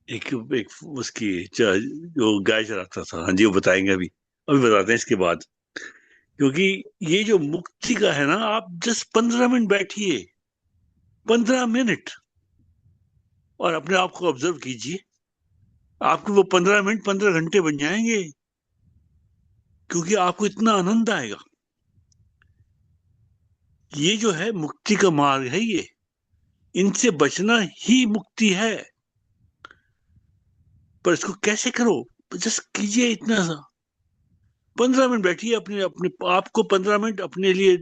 एक एक उसकी जो गाय चराता था। हाँ जी, वो बताएंगे अभी, अभी बताते हैं इसके बाद। क्योंकि ये जो मुक्ति का है ना, आप जस्ट 15 मिनट बैठिए, 15 मिनट, और अपने आप को ऑब्जर्व कीजिए। आपके वो 15 मिनट 15 घंटे बन जाएंगे, क्योंकि आपको इतना आनंद आएगा। ये जो है मुक्ति का मार्ग है, ये इनसे बचना ही मुक्ति है। पर इसको कैसे करो, जस्ट कीजिए इतना सा। 15 मिनट बैठिए, अपने अपने आपको 15 मिनट अपने लिए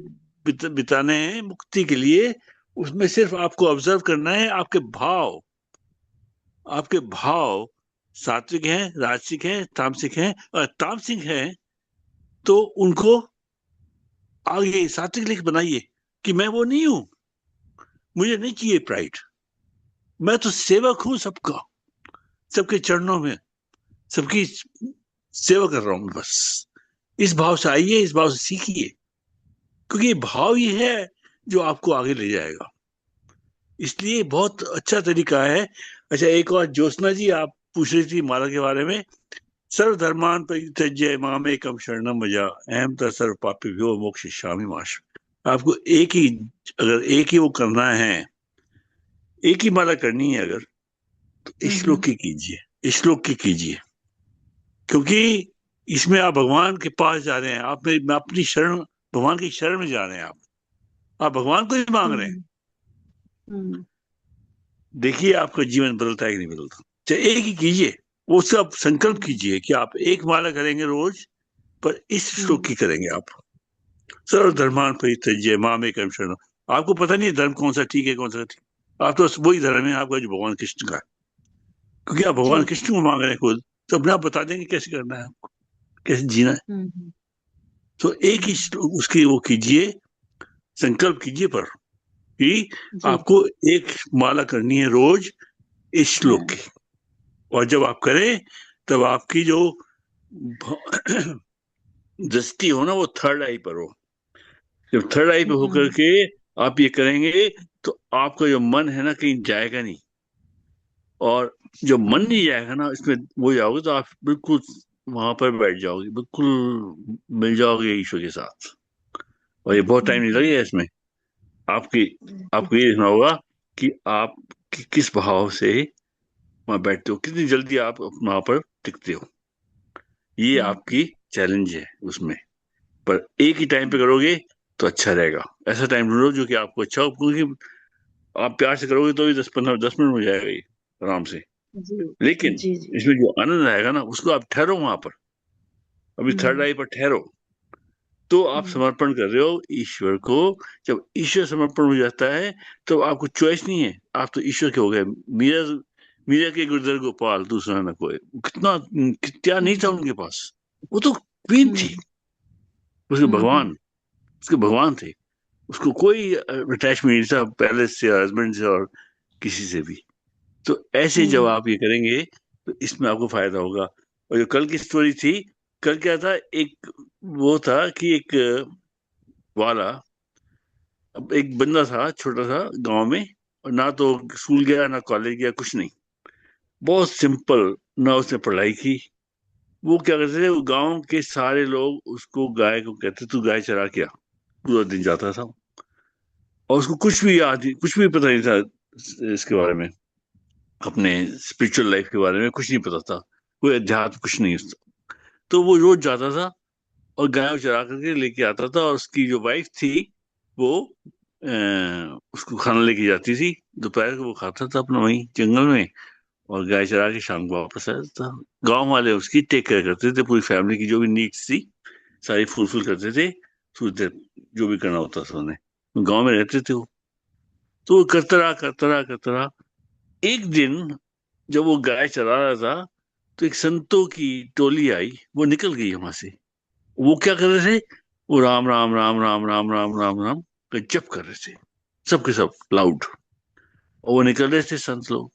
बिताने हैं मुक्ति के लिए। उसमें सिर्फ आपको ऑब्जर्व करना है आपके भाव। आपके भाव सात्विक हैं, राजसिक हैं, तामसिक हैं। और तामसिक हैं तो उनको आगे सात्विक लिख बनाइए कि मैं वो नहीं हूं, मुझे नहीं चाहिए प्राइड, मैं तो सेवक हूं सबका, सबके चरणों में सबकी सेवा कर रहा हूं बस। इस भाव से आइए, इस भाव से सीखिए, क्योंकि ये भाव ही है जो आपको आगे ले जाएगा। इसलिए बहुत अच्छा तरीका है। अच्छा, एक और ज्योत्सना जी आप पूछ रही थी माला के बारे में। सर्वधर्मान परित्यज्य मामेकं शरणं व्रज अहं च सर्व पापेभ्यो मोक्षयिष्यामि मा शुचः। आपको एक ही, अगर एक ही वो करना है, एक ही माला करनी है अगर, तो श्लोक की कीजिए, श्लोक की कीजिए, क्योंकि इसमें आप भगवान के पास जा रहे हैं, आप में अपनी शरण, भगवान की शरण में जा रहे हैं आप भगवान को ही मांग रहे हैं। देखिए आपका जीवन बदलता है कि नहीं बदलता। चाहे एक ही कीजिए, वो सब संकल्प कीजिए कि आप एक माला करेंगे रोज, पर इस श्लोक की करेंगे आप। सर्व धर्मान परित्यज्य मामेकं शरणम। आपको पता नहीं है धर्म कौन सा ठीक है कौन सा ठीक, आप तो वही धर्म है आपका जो भगवान कृष्ण का है, क्योंकि आप भगवान कृष्ण को मांग रहे हैं खुद, तो अपने आप बता देंगे कैसे करना है आपको, कैसे जीना है। तो एक ही उसकी वो कीजिए, संकल्प कीजिए पर कि आपको एक माला करनी है रोज इस श्लोक की, और जब आप करें तब आपकी जो दृष्टि हो ना वो थर्ड आई पर हो। जब थर्ड आई पे होकर के आप ये करेंगे तो आपका जो मन है ना कहीं जाएगा नहीं, और जो मन नहीं जाएगा ना इसमें वो जाओगे तो आप बिल्कुल वहां पर बैठ जाओगे, बिल्कुल मिल जाओगे ईश्वर के साथ। और ये बहुत टाइम नहीं लगेगा इसमें। आपको ये देखना होगा कि आप किस भाव से वहां बैठते हो, कितनी जल्दी आप वहां पर टिकते हो। ये आपकी चैलेंज है उसमें, पर एक ही टाइम पे करोगे तो अच्छा रहेगा। ऐसा टाइम ढूंढो जो कि आपको अच्छा हो, क्योंकि आप प्यार से करोगे तो भी 10 मिनट हो जाएगा ये आराम से। लेकिन इसमें जो आनंद आएगा ना उसको आप ठहरो वहां पर, अभी थर्ड आई पर ठहरो, तो आप समर्पण कर रहे हो ईश्वर को। जब ईश्वर समर्पण हो जाता है तो आपको चॉइस नहीं है, आप तो ईश्वर के हो गए। मीरा मीरा के गुरुदर गोपाल दूसरा न कोई, कितना क्या नहीं था उनके पास, वो तो क्वीन थी, उसके भगवान, उसके भगवान थे, उसको कोई अटैचमेंट नहीं था पैलेस से, हस्बैंड से और किसी से भी। तो ऐसे जब आप ये करेंगे तो इसमें आपको फायदा होगा। और जो कल की स्टोरी थी, कल क्या था, एक वो था कि एक वाला, अब एक बंदा था छोटा सा गांव में, और ना तो स्कूल गया ना कॉलेज गया, कुछ नहीं, बहुत सिंपल, ना उसने पढ़ाई की। वो क्या करते थे, गांव के सारे लोग उसको गाय को कहते, तू गाय चरा के आ। पूरा दिन जाता था और उसको कुछ भी याद, कुछ भी पता नहीं था इसके बारे में, अपने स्पिरिचुअल लाइफ के बारे में कुछ नहीं पता था, कोई अध्यात्म कुछ नहीं उसका। तो वो रोज जाता था और गाय चरा करके लेके आता था, और उसकी जो वाइफ थी वो उसको खाना लेके जाती थी, दोपहर को वो खाता था अपना वहीं जंगल में, और गाय चरा के शाम को वापस आ जाता था। गांव वाले उसकी टेक केयर करते थे, पूरी फैमिली की जो भी नीड्स थी सारी फुलफिल करते थे, सोचते जो भी करना होता था उन्हें। गांव में रहते थे वो, तो वो करता रहा। एक दिन जब वो गाय चरा रहा था तो एक संतों की टोली आई, वो निकल गई वहां से। वो क्या कर रहे थे, वो राम राम राम राम राम राम राम राम का जप कर रहे थे, सबके सब लाउड। और वो निकल रहे थे संत लोग,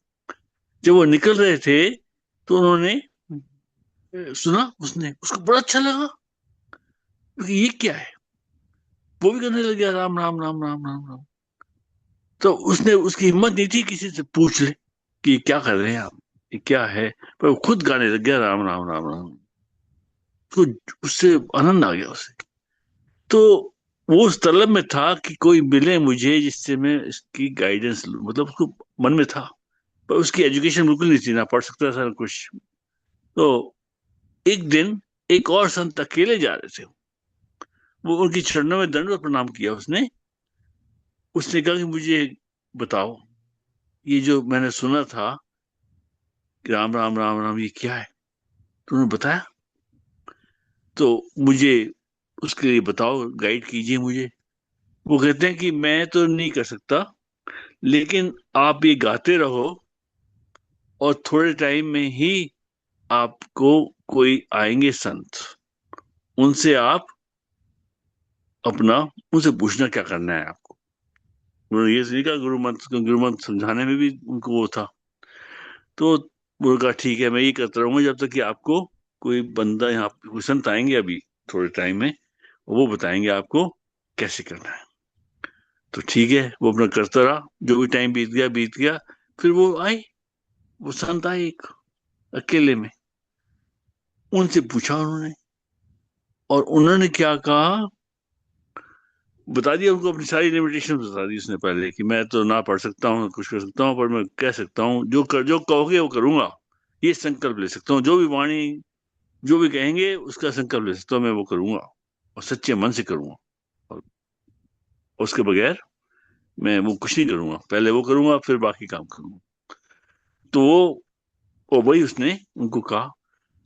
जब वो निकल रहे थे तो उन्होंने सुना, उसने उसको बड़ा अच्छा लगा, क्योंकि ये क्या है, वो भी करने लग गया राम राम राम राम राम राम। तो उसने, उसकी हिम्मत नहीं थी किसी से पूछ ले कि क्या कर रहे हैं आप, ये क्या है, पर वो खुद गाने लग गया राम राम राम राम। तो उससे आनंद आ गया उसे। तो वो उस तलब में था कि कोई मिले मुझे जिससे मैं इसकी गाइडेंस लूं, मतलब उसको मन में था, पर उसकी एजुकेशन बिल्कुल नहीं थी, ना पढ़ सकता था ना कुछ। तो एक दिन एक और संत अकेले जा रहे थे, वो उनकी चरणों में दंडवत प्रणाम किया उसने। उसने कहा कि मुझे बताओ, ये जो मैंने सुना था कि राम राम राम राम ये क्या है, तो उन्होंने बताया, तो मुझे उसके लिए बताओ, गाइड कीजिए मुझे। वो कहते हैं कि मैं तो नहीं कर सकता, लेकिन आप ये गाते रहो और थोड़े टाइम में ही आपको कोई आएंगे संत, उनसे आप अपना, उनसे पूछना क्या करना है आपको। उन्होंने ये नहीं कहा गुरु मंत्र समझाने में भी उनको वो था। तो वो कहा ठीक है, मैं ये करता रहूंगा जब तक कि आपको कोई बंदा, यहाँ कोई संत आएंगे अभी थोड़े टाइम में, वो बताएंगे आपको कैसे करना है। तो ठीक है, वो अपना करता रहा, जो भी टाइम बीत गया। फिर वो आई, वो संत आए एक, अकेले में। उनसे पूछा उन्होंने, और उन्होंने क्या कहा, बता दिया उनको, अपनी सारी लिमिटेशन बता दी उसने पहले कि मैं तो ना पढ़ सकता हूँ, कुछ कर सकता हूँ, पर मैं कह सकता हूँ जो कहोगे वो करूंगा, ये संकल्प ले सकता हूँ, जो भी वाणी जो भी कहेंगे उसका संकल्प ले सकता हूँ, मैं वो करूंगा और सच्चे मन से करूंगा, और उसके बगैर मैं वो कुछ नहीं करूंगा, पहले वो करूंगा फिर बाकी काम करूंगा। तो वो वही उसने उनको कहा।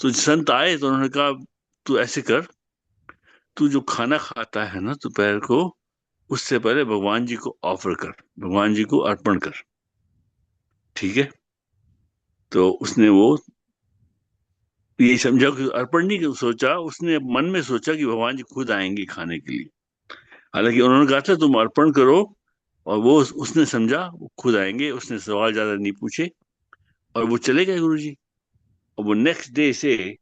तो संत आए तो उन्होंने कहा तू ऐसे कर, तू जो खाना खाता है ना दोपहर को, उससे पहले भगवान जी को ऑफर कर, भगवान जी को अर्पण कर, ठीक है। तो उसने वो ये समझा कि अर्पण नहीं सोचा, उसने मन में सोचा कि भगवान जी खुद आएंगे खाने के लिए। हालांकि उन्होंने कहा था तुम अर्पण करो, और वो उसने समझा वो खुद आएंगे, उसने सवाल ज्यादा नहीं पूछे और वो चले गए गुरु जी। और वो नेक्स्ट डे से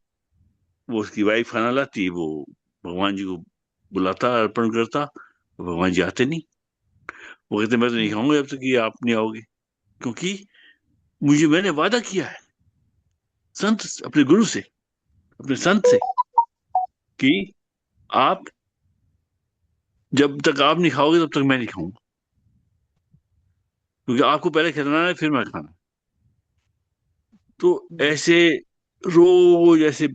वो उसकी वाइफ खाना लाती, वो भगवान जी को बुलाता, अर्पण करता, तो भगवान जी आते नहीं। वो कहते मैं तो नहीं खाऊंगा जब तक कि आप नहीं आओगे, क्योंकि मैंने वादा किया है संत अपने गुरु से, अपने संत से, कि आप जब तक आप नहीं खाओगे तब तक मैं नहीं खाऊंगा, क्योंकि आपको पहले खिलाना है फिर मैं खाना। तो ऐसे रोज ऐसे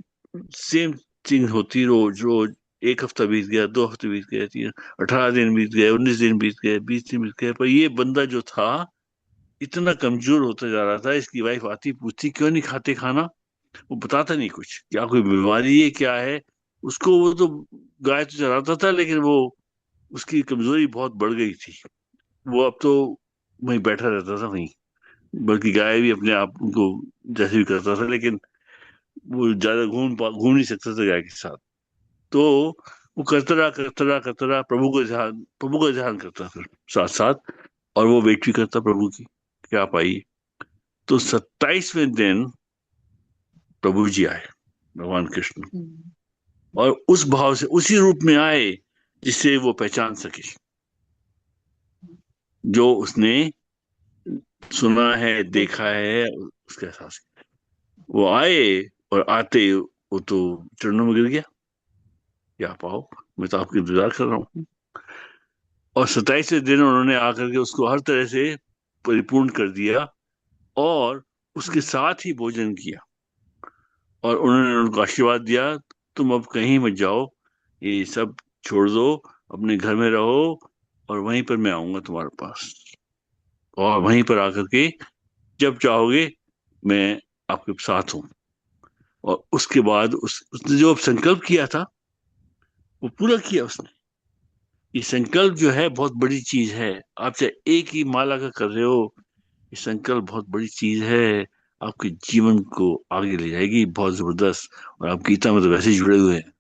सेम थिंग होती, रोज रोज। एक हफ्ता बीत गया, 2 हफ्ते बीत गए, 18 दिन बीत गए, 19 दिन बीत गए, 20 दिन बीत गए, पर ये बंदा जो था इतना कमजोर होता जा रहा था। इसकी वाइफ आती पूछती क्यों नहीं खाते खाना, वो बताता नहीं कुछ, क्या कोई बीमारी है क्या है उसको। वो तो गाय तो चराता था, लेकिन वो उसकी कमजोरी बहुत बढ़ गई थी। वो अब तो वहीं बैठा रहता था वहीं, बल्कि गाय भी अपने आप उनको जैसे भी करता था, लेकिन वो ज्यादा घूम नहीं सकता था गाय के साथ। तो वो करता रहा, प्रभु का ध्यान करता फिर साथ साथ, और वो वेट भी करता प्रभु की कि आप आइए। तो 27वें दिन प्रभु जी आए, भगवान कृष्ण, और उस भाव से उसी रूप में आए जिससे वो पहचान सके, जो उसने सुना है देखा है उसके एहसास। वो आए, और आते वो तो चरणों में गिर गया कि आप आओ, मैं तो आपकी इंतजार कर रहा हूँ। और 27वें दिन उन्होंने आकर के उसको हर तरह से परिपूर्ण कर दिया, और उसके साथ ही भोजन किया, और उन्होंने उनको आशीर्वाद दिया तुम अब कहीं मत जाओ, ये सब छोड़ दो, अपने घर में रहो, और वहीं पर मैं आऊंगा तुम्हारे पास, और वहीं पर आकर के जब चाहोगे मैं आपके साथ हूँ। और उसके बाद उसने जो संकल्प किया था वो पूरा किया उसने। ये संकल्प जो है बहुत बड़ी चीज है। आप चाहे एक ही माला का कर रहे हो, ये संकल्प बहुत बड़ी चीज है, आपके जीवन को आगे ले जाएगी बहुत जबरदस्त। और आप गीता में तो वैसे ही जुड़े हुए हैं।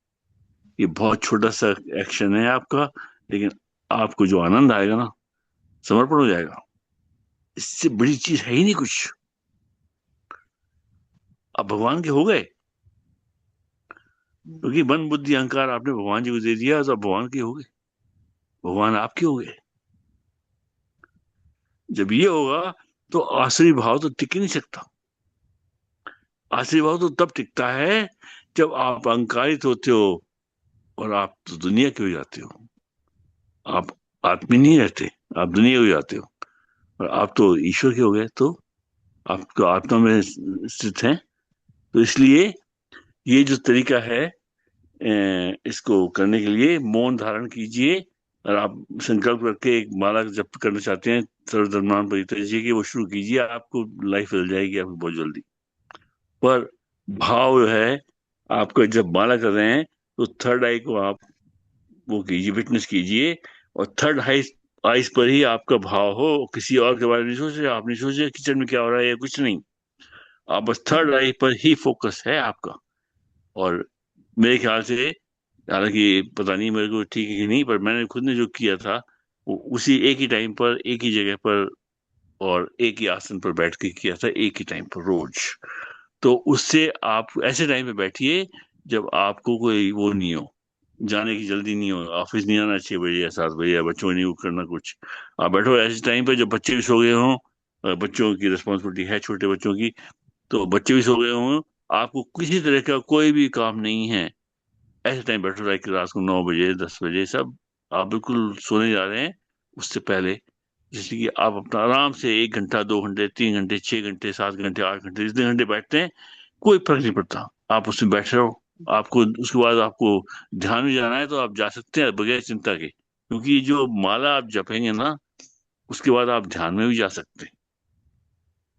ये बहुत छोटा सा एक्शन है आपका, लेकिन आपको जो आनंद आएगा ना, समर्पण हो जाएगा, इससे बड़ी चीज है ही नहीं कुछ। आप भगवान के हो गए, क्योंकि मन बुद्धि अहंकार आपने भगवान जी को दे दिया, तो आप भगवान के हो गए, भगवान आपके हो गए। जब ये होगा तो आसुरी भाव तो टिक ही नहीं सकता। आसुरी भाव तो तब टिकता है जब आप अहंकारित होते हो, और आप तो दुनिया के हो जाते हो। आप आत्मी नहीं रहते, आप दुनिया हो जाते हो, और आप तो ईश्वर के हो गए, तो आप तो आत्मा में स्थित हैं। तो इसलिए ये जो तरीका है, इसको करने के लिए मौन धारण कीजिए, और आप संकल्प करके एक माला जप करना चाहते हैं सर्वधर्मान परित्यज्य की, वो शुरू कीजिए, आपको लाइफ बदल जाएगी आपको बहुत जल्दी। पर भाव है आपको, जब माला कर रहे हैं तो थर्ड आई को आप वो कीजिए, विटनेस कीजिए, और थर्ड आई आइस पर ही आपका भाव हो, किसी और के बारे में नहीं सोचे, आप नहीं सोचे किचन में क्या हो रहा है या कुछ नहीं, आप बस थर्ड आई पर ही फोकस है आपका। और मेरे ख्याल से, हालांकि पता नहीं मेरे को ठीक है कि नहीं, पर मैंने खुद ने जो किया था वो उसी एक ही टाइम पर एक ही जगह पर और एक ही आसन पर बैठ के किया था, एक ही टाइम पर रोज। तो उससे आप ऐसे टाइम पे बैठिए जब आपको कोई वो नहीं हो, जाने की जल्दी नहीं हो, ऑफिस नहीं आना 6 बजे या 7 बजे, या बच्चों को नहीं वो करना कुछ। आप बैठो ऐसे टाइम पे जब बच्चे भी सो गए हों, बच्चों की रिस्पॉन्सिबिलिटी है छोटे बच्चों की, तो बच्चे भी सो गए हों, आपको किसी तरह का कोई भी काम नहीं है, ऐसे टाइम बैठो, लाइक रात को 9 बजे 10 बजे सब आप बिल्कुल सोने जा रहे हैं उससे पहले, जैसे कि आप अपना आराम से 1 घंटा, 2 घंटे, 3 घंटे, 6 घंटे, 7 घंटे, 8 घंटे, जितने घंटे बैठते हैं कोई फर्क नहीं पड़ता, आप उसमें बैठे रहो। आपको उसके बाद आपको ध्यान में जाना है तो आप जा सकते हैं बगैर चिंता के, क्योंकि जो माला आप जपेंगे ना उसके बाद आप ध्यान में भी जा सकते हैं।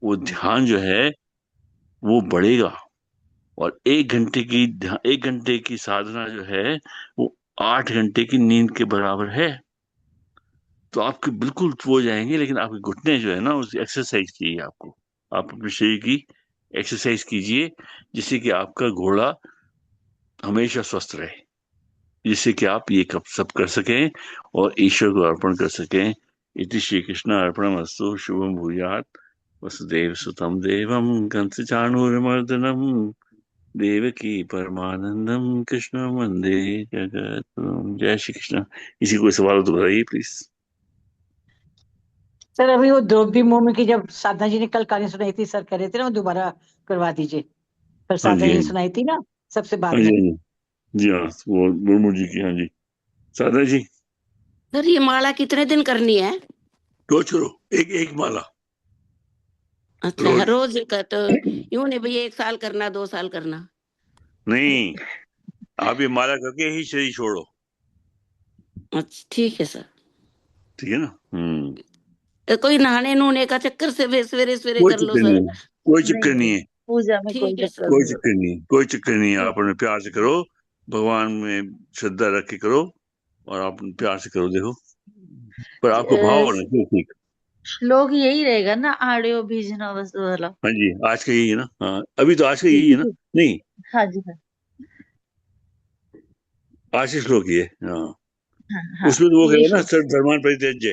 वो ध्यान जो है वो बढ़ेगा। और 1 घंटे की साधना जो है वो 8 घंटे की नींद के बराबर है। तो आपके बिल्कुल सो जाएंगे, लेकिन आपके घुटने जो है ना उसकी एक्सरसाइज चाहिए आपको। आप अपने शरीर की एक्सरसाइज कीजिए, जिससे कि आपका घोड़ा हमेशा स्वस्थ रहे, जिससे कि आप ये कब सब कर सकें और ईश्वर को अर्पण कर सकें। इति श्री कृष्ण अर्पणमस्तु, शुभम भूयात्। वसुदेव सुतम देवम कंस चाणूरमर्दनम देवकी परमानंदम कृष्ण वंदे जगत। जय श्री कृष्ण। किसी को सवाल हो तो बताइए प्लीज। सर अभी वो द्रौपदी मुर्मू की जब साधना जी ने कल कहानी सुनाई थी, सर कह रहे थे ना वो दोबारा करवा दीजिए। कल हाँ साधना जी, जी हाँ ने जी, सुनाई थी ना सबसे हाँ बाद जी, में। हाँ जी, जी हाँ, वो मुर्मू जी की, हाँ जी। साधना जी सर ये माला कितने दिन करनी है? रोज करो, एक एक माला अच्छा, हर रोज। रोज का तो यूं नहीं भैया 1 साल करना, 2 साल करना। नहीं, आप ये माला करके ही शरीर छोड़ो, अच्छा ठीक है सर। ठीक है ना। कोई नहाने नूने का चक्कर से फिर सवेरे सवेरे कोई कर लो चक्कर नहीं सर। है, कोई नहीं चक्कर नहीं नहीं, है, पूजा में कोई ठीक है सर। चक्कर कोई नहीं चक्कर नहीं है, कोई चक्कर नहीं है। आप अपने प्यार से करो, भगवान में श्रद्धा रख के करो, और आप प्यार से करो, देखो। पर आपको भाव होना चाहिए ठीक। श्लोक यही रहेगा ना, आड़ियो भीजना वस्तु वाला। हाँ जी, आज का यही है ना। हाँ, अभी तो आज का यही है ना। नहीं, हाँ जी, हाँ आशीष श्लोक ही है। हाँ, हाँ हाँ, उसमें तो वो यही कहेगा ना, श्लोक। सर्वधर्मान परित्यज्य,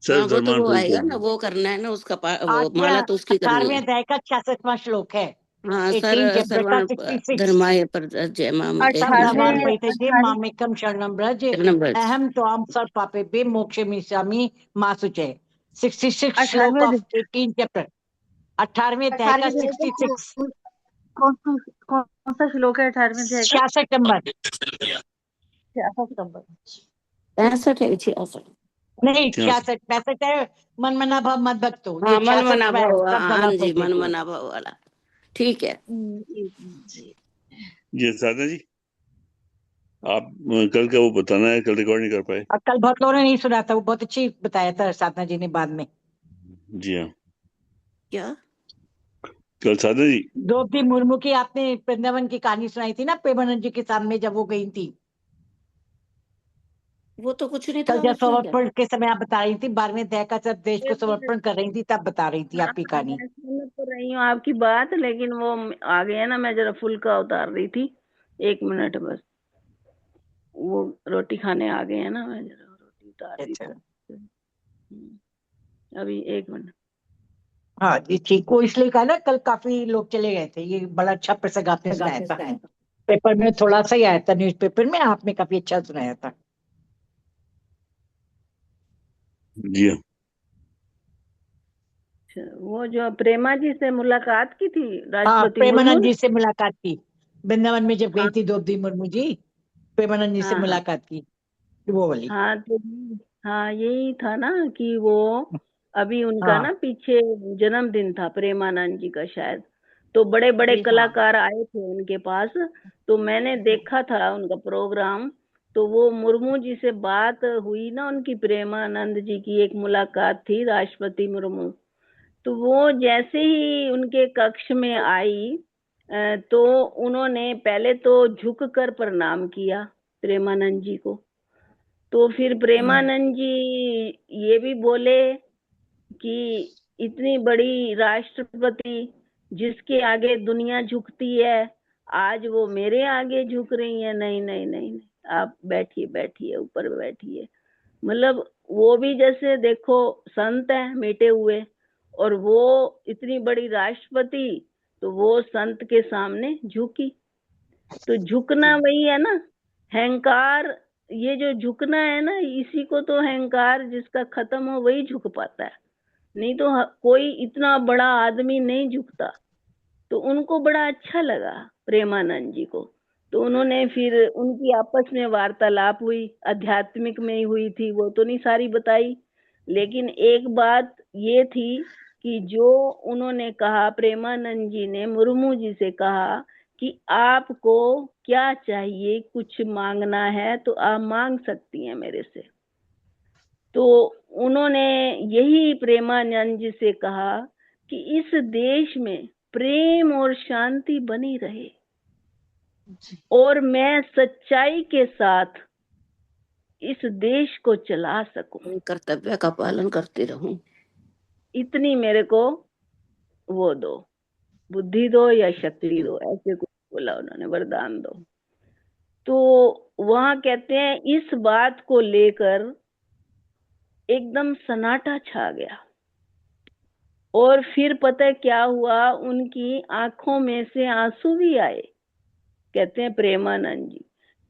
हाँ वो तो सर्वधर्मान वो आएगा ना, परित्यज्य। वो करना है ना उसका वो आज माला तो उसकी करनी 18वें है। अध्याय का 66वां श्लोक है। हाँ सर, 18 चैप्टर का सर्व 66। धर्माय पर जय माम एक सब धर्मान 18वें परित्यज्य 18 मामेकम शरणं व्रज नंबर। अहम त्वां सर्व पापेभ्यो मोक्षयिष्यामि मा शुचय। 66 श्लोक 18वें ऑफ 18 चैप्टर, 18वें अध्याय का 18वें अध्याय का 66, कौन सा श्लोक है 18वें अध्याय का? 66 नंबर। 66 नंबर। 65 है, 66। नहीं, हाँ, 66 65 है। मन मना भाव मत भक्तो, ये हाँ मन मना 66वां है, भाव, सब हाँ धर्मान जी मन परित्यज्य। मना भाव वाला। ठीक है। एक मिनट जी। जी साधना जी, आप कल का वो बताना है, कल रिकॉर्ड नहीं कर पाए। और कल बहुत लोगों ने नहीं सुना था, वो बहुत अच्छी बताया था साधना जी ने बाद में। जी हाँ, क्या? कल साधना जी, द्रौपदी मुर्मू की आपने वृंदावन की कहानी सुनाई थी ना, प्रेमानंद जी के सामने जब वो गई थी। वो तो कुछ नहीं कल था जब उसमें क्या। समर्पण के समय आप बता रही थी, 12वें अध्याय का जब देश को एक मिनट। समर्पण कर रही थी तब बता रही थी हाँ, आपकी कहानी। मैं सुन तो रही हूँ आपकी बात, लेकिन वो आ गया ना, मैं जरा फुल्का उतार रही थी। 1 मिनट बस, वो रोटी खाने आ गए हैं ना, मैं जरा रोटी उतार रही अच्छा, थी। अभी 1 मिनट। हाँ जी ठीक। वो इसलिए कहा ना, कल काफी लोग चले गए थे, ये बड़ा अच्छा प्रसंग आपने सुनाया था। पेपर में थोड़ा सा ही आया था, न्यूज़पेपर में आपने काफी अच्छा सुनाया था। जी हाँ, अच्छा, वो जो प्रेमा जी से मुलाकात की थी, हाँ, राष्ट्रपति मुर्मू प्रेमानंद ने। जी से मुलाकात की वृंदावन में जब गई हाँ थी द्रौपदी मुर्मू जी, प्रेमानंद जी से हाँ हाँ मुलाकात की, वो वाली। हाँ, तो हाँ यही था ना कि वो अभी उनका हाँ ना पीछे जन्मदिन था प्रेमानंद जी का शायद, तो बड़े बड़े जी हाँ कलाकार आए थे उनके पास। तो मैंने देखा था उनका प्रोग्राम। तो वो मुर्मू जी से बात हुई ना उनकी, प्रेमानंद जी की एक मुलाकात थी, राष्ट्रपति मुर्मू। तो वो जैसे ही उनके कक्ष में आई, तो उन्होंने पहले तो झुक कर प्रणाम किया प्रेमानंद जी को। तो फिर प्रेमानंद जी ये भी बोले कि इतनी बड़ी राष्ट्रपति जिसके आगे दुनिया झुकती है, आज वो मेरे आगे झुक रही है। नहीं नहीं नहीं नहीं, आप बैठिए बैठिए, ऊपर बैठिए। मतलब वो भी जैसे देखो संत है मिटे हुए, और वो इतनी बड़ी राष्ट्रपति, तो वो संत के सामने झुकी। तो झुकना वही है ना, अहंकार। ये जो झुकना है ना, इसी को तो अहंकार जिसका खत्म हो वही झुक पाता है, नहीं तो कोई इतना बड़ा आदमी नहीं झुकता। तो उनको बड़ा अच्छा लगा प्रेमानंद जी को। तो उन्होंने फिर उनकी आपस में वार्तालाप हुई, आध्यात्मिक में ही हुई थी, वो तो नहीं सारी बताई, लेकिन एक बात ये थी कि जो उन्होंने कहा, प्रेमानंद जी ने मुर्मू जी से कहा कि आपको क्या चाहिए, कुछ मांगना है तो आप मांग सकती हैं मेरे से। तो उन्होंने यही प्रेमानंद जी से कहा कि इस देश में प्रेम और शांति बनी रहे और मैं सच्चाई के साथ इस देश को चला सकूं, कर्तव्य का पालन करती रहूं, इतनी मेरे को वो दो, बुद्धि दो या शक्ति दो, ऐसे कुछ बोला उन्होंने, वरदान दो। तो वहां कहते हैं इस बात को लेकर एकदम सन्नाटा छा गया। और फिर पता है क्या हुआ, उनकी आंखों में से आंसू भी आए। कहते हैं प्रेमानंद जी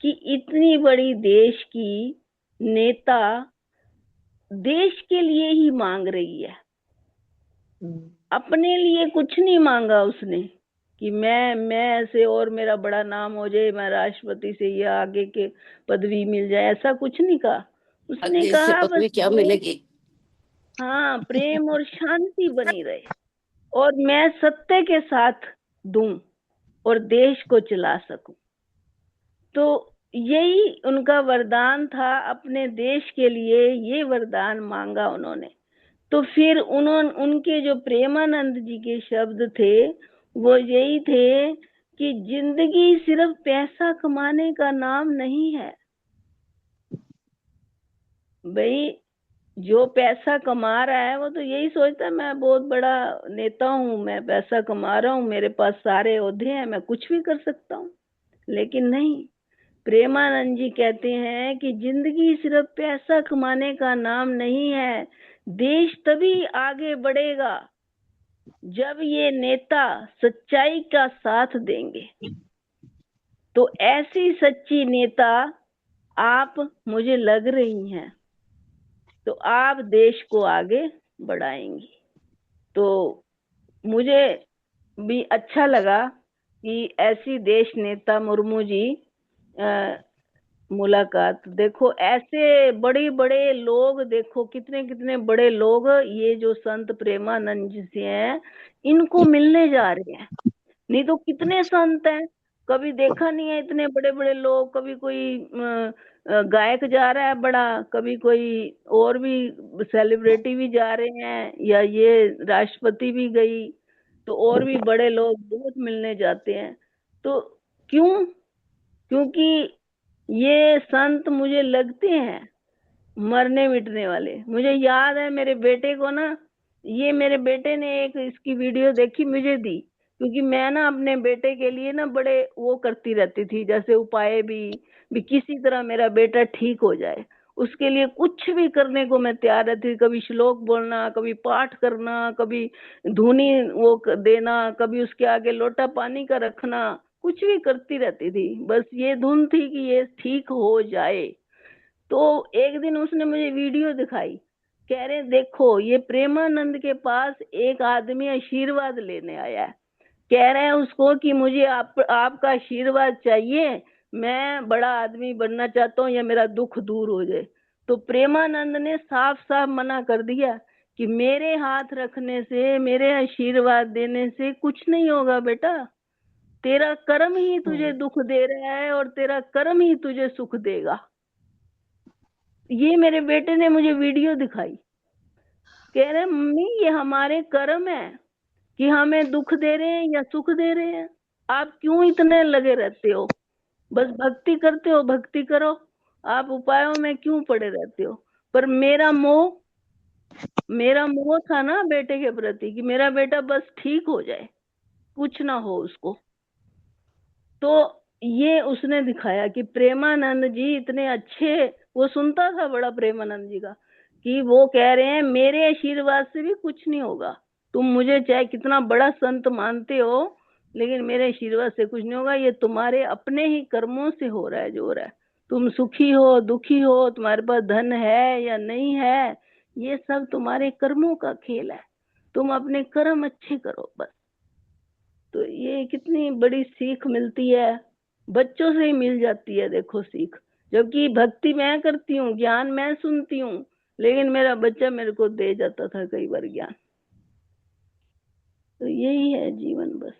कि इतनी बड़ी देश की नेता देश के लिए ही मांग रही है, अपने लिए कुछ नहीं मांगा उसने कि मैं ऐसे और मेरा बड़ा नाम हो जाए, मैं राष्ट्रपति से या आगे के पदवी मिल जाए, ऐसा कुछ नहीं कहा। उसने देश से कहा बस पदवी क्या मिलेगी। हाँ, प्रेम और शांति बनी रहे और मैं सत्य के साथ दूं और देश को चला सकूं। तो यही उनका वरदान था, अपने देश के लिए ये वरदान मांगा उन्होंने। तो फिर उनके जो प्रेमानंद जी के शब्द थे वो यही थे कि जिंदगी सिर्फ पैसा कमाने का नाम नहीं है भाई। जो पैसा कमा रहा है वो तो यही सोचता है मैं बहुत बड़ा नेता हूँ, मैं पैसा कमा रहा हूँ, मेरे पास सारे ओहदे हैं, मैं कुछ भी कर सकता हूँ। लेकिन नहीं, प्रेमानंद जी कहते हैं कि जिंदगी सिर्फ पैसा कमाने का नाम नहीं है। देश तभी आगे बढ़ेगा जब ये नेता सच्चाई का साथ देंगे। तो ऐसी सच्ची नेता आप मुझे लग रही हैं, तो आप देश को आगे बढ़ाएंगी। तो मुझे भी अच्छा लगा कि ऐसी देश नेता मुर्मू जी मुलाकात। देखो ऐसे बड़े बड़े लोग, देखो कितने कितने बड़े लोग ये जो संत प्रेमानंद जी से हैं, इनको मिलने जा रहे हैं। नहीं तो कितने संत हैं, कभी देखा नहीं है इतने बड़े बड़े लोग। कभी कोई गायक जा रहा है बड़ा, कभी कोई और भी सेलिब्रिटी भी जा रहे हैं, या ये राष्ट्रपति भी गई, तो और भी बड़े लोग बहुत मिलने जाते हैं। तो क्यों? क्योंकि ये संत मुझे लगते हैं मरने मिटने वाले। मुझे याद है मेरे बेटे को ना, ये मेरे बेटे ने एक इसकी वीडियो देखी, मुझे दी, क्योंकि मैं ना अपने बेटे के लिए ना बड़े वो करती रहती थी, जैसे उपाय भी किसी तरह मेरा बेटा ठीक हो जाए, उसके लिए कुछ भी करने को मैं तैयार रहती थी। कभी श्लोक बोलना, कभी पाठ करना, कभी धुनी वो देना, कभी उसके आगे लोटा पानी का रखना, कुछ भी करती रहती थी। बस ये धुन थी कि ये ठीक हो जाए। तो एक दिन उसने मुझे वीडियो दिखाई, कह रहे देखो ये प्रेमानंद के पास एक आदमी आशीर्वाद लेने आया है, कह रहे हैं उसको कि मुझे आपका आशीर्वाद चाहिए, मैं बड़ा आदमी बनना चाहता हूँ या मेरा दुख दूर हो जाए। तो प्रेमानंद ने साफ साफ मना कर दिया कि मेरे हाथ रखने से, मेरे आशीर्वाद देने से कुछ नहीं होगा बेटा, तेरा कर्म ही तुझे दुख दे रहा है और तेरा कर्म ही तुझे सुख देगा। ये मेरे बेटे ने मुझे वीडियो दिखाई, कह रहे मम्मी ये हमारे कर्म है कि हमें दुख दे रहे हैं या सुख दे रहे हैं, आप क्यों इतने लगे रहते हो, बस भक्ति करते हो, भक्ति करो, आप उपायों में क्यों पड़े रहते हो। पर मेरा मोह था ना बेटे के प्रति कि मेरा बेटा बस ठीक हो जाए, कुछ ना हो उसको। तो ये उसने दिखाया कि प्रेमानंद जी इतने अच्छे, वो सुनता था बड़ा प्रेमानंद जी का, कि वो कह रहे हैं मेरे आशीर्वाद से भी कुछ नहीं होगा, तुम मुझे चाहे कितना बड़ा संत मानते हो, लेकिन मेरे आशीर्वाद से कुछ नहीं होगा, ये तुम्हारे अपने ही कर्मों से हो रहा है जो हो रहा है। तुम सुखी हो, दुखी हो, तुम्हारे पास धन है या नहीं है, ये सब तुम्हारे कर्मों का खेल है, तुम अपने कर्म अच्छे करो बस। तो ये कितनी बड़ी सीख मिलती है बच्चों से ही मिल जाती है देखो सीख। जबकि भक्ति मैं करती हूँ, ज्ञान मैं सुनती हूँ, लेकिन मेरा बच्चा मेरे को दे जाता था कई बार ज्ञान। तो यही है जीवन बस।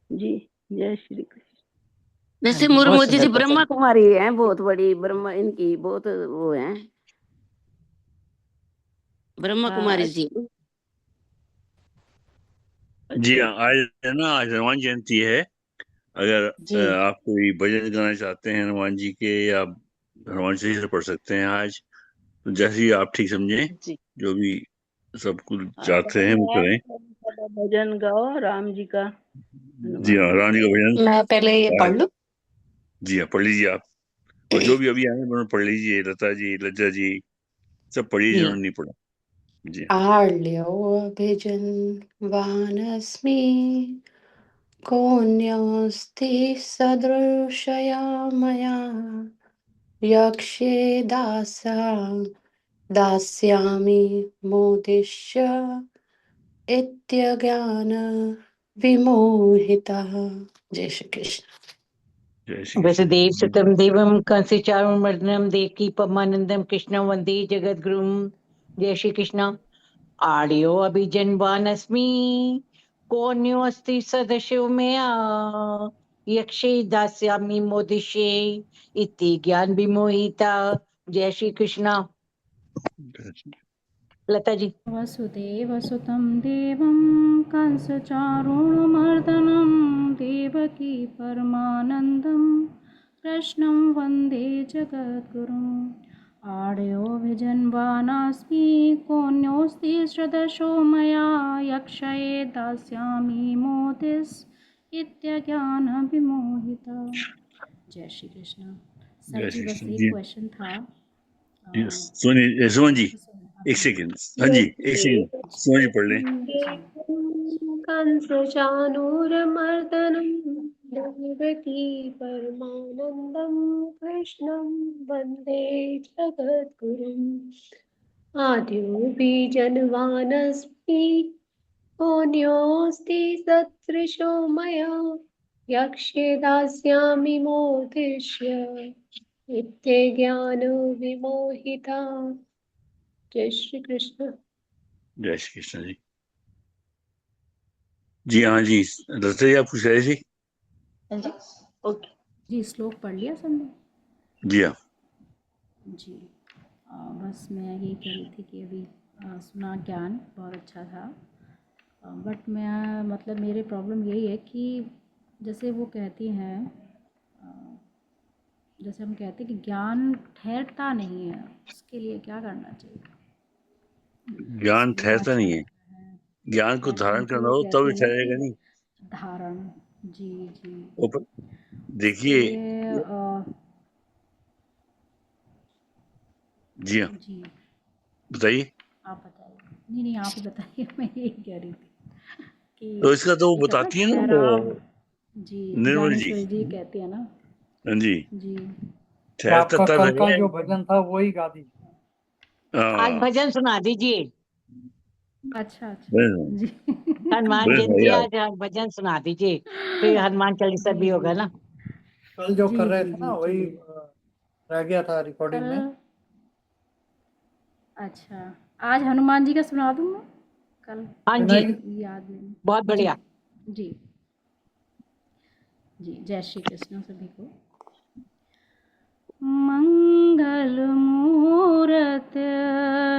जी, जय श्री कृष्ण। वैसे बहुत मुर्मू जी सुंदर ब्रह्मा क्वेश्चन। कुमारी है, बहुत बड़ी ब्रह्मा, इनकी बहुत वो है, ब्रह्मा कुमारी जी। जी अच्छा, हाँ, आज है ना, आज हनुमान जयंती है। अगर जी आप कोई भजन गाना चाहते हैं हनुमान जी के, या हनुमान चालीसा पढ़ सकते हैं आज, तो जैसे ही आप ठीक समझें, जी जो भी सब कुछ हाँ, चाहते हैं वो करें। भजन गाओ राम जी का, जी हाँ, हनुमान जी रानी का। का भजन। मैं पहले ये पढ़ लूं। जी हाँ, पढ़ लीजिए आप, और जो भी अभी आए हैं उन्होंने पढ़ लीजिए, लता जी, लज्जा जी, सब पढ़िए जी जिन्होंने नहीं पढ़ा। जी आर्ल्यो अभिजन वानस्मि कोऽन्योऽस्ति सदृशया मया यक्षे दास्यामि मोदिष्य इत्यज्ञान विमोहितः। जय श्री कृष्ण। जय श्री कृष्ण। वसुदेव सुतम देवम कंस चारुमर्दनम देवकी पमानंदम कृष्णं वंदे जगद्गुरुम। जय श्री कृष्ण। आर्यो अभिजन्वानस्मि कोऽन्योऽस्ति सदृशो मया यक्षे दास्यामि मोदिष्ये इति ज्ञान विमोहिता। जय श्री कृष्ण। लता जी। वसुदेवसुतं देवं कंसचारूणमर्दनं देवकी परमानन्दं कृष्णं वन्दे जगद्गुरुम्। आढ्योऽभिजन्वानास्मि कोऽन्योऽस्ति सदृशो मया यक्षये दास्यामि मोदिस् इत्यज्ञानविमोहिता। जय श्री कृष्ण। सर जय जी श्री बस कृष्ण। एक जी क्वेश्चन था। सुमन जी, एक हाँ सेकंड। हाँ जी, एक सेकंड, सुमन जी पढ़ लें। जी कंसचानूरमर्दनं देवकी परमानन्दं कृष्णं वन्दे जगद्गुरुम्। आद्योऽभिजन्वानस्मि कोऽन्योऽस्ति सदृशो मया यक्षे दास्यामि मोदिष्य इत्यज्ञानो विमोहिता। जय श्री कृष्ण। जय श्री कृष्ण जी। जी हाँ जी, लता जी आप पूछ रहे थे। जी ओके। जी श्लोक पढ़ लिया सबने। जी हाँ। जी बस मैं यही कह रही थी कि अभी सुना ज्ञान बहुत अच्छा था। बट मैं मतलब मेरे प्रॉब्लम यही है कि जैसे वो कहती हैं, जैसे हम कहते हैं कि ज्ञान ठहरता नहीं है, उसके लिए क्या करना चाहिए? ज्ञान सुनना ठहरता अच्छा नहीं है, लगता है, ज्ञान को ठहरता धारण जैसे करना वो हो तब कहती है ना कि ठहरेगा नहीं। धारण। जी जी ऊपर इसके देखिए। लिए जी हाँ, जी बताइए। आप बताइए। नहीं नहीं आप ही बताइए। मैं यही कह रही थी कि तो इसका तो वो एक कहते हैं ना बताती है ना वो, ठहराव। जी निर्मल जी। ज्ञानेश्वरी जी कहती है ना। हाँ जी, जी ठहरता आपका तब कल का है। जो भजन था वही गा दी। आज हाँ, भजन सुना दीजिए। अच्छा अच्छा बस जी हनुमान बस जयंती यार। आज भजन सुना दीजिए, फिर हनुमान चालीसा जी भी जी होगा जी ना। कल जो जी कर रहे जी थे ना जी वही चलिए। रह गया था रिकॉर्डिंग कल में। अच्छा आज हनुमान जी का सुना दूँ मैं कल, हाँ जी, सुनाइए। याद नहीं। बहुत जी बढ़िया। जी जी जय श्री कृष्ण सभी को। मंगल मूरत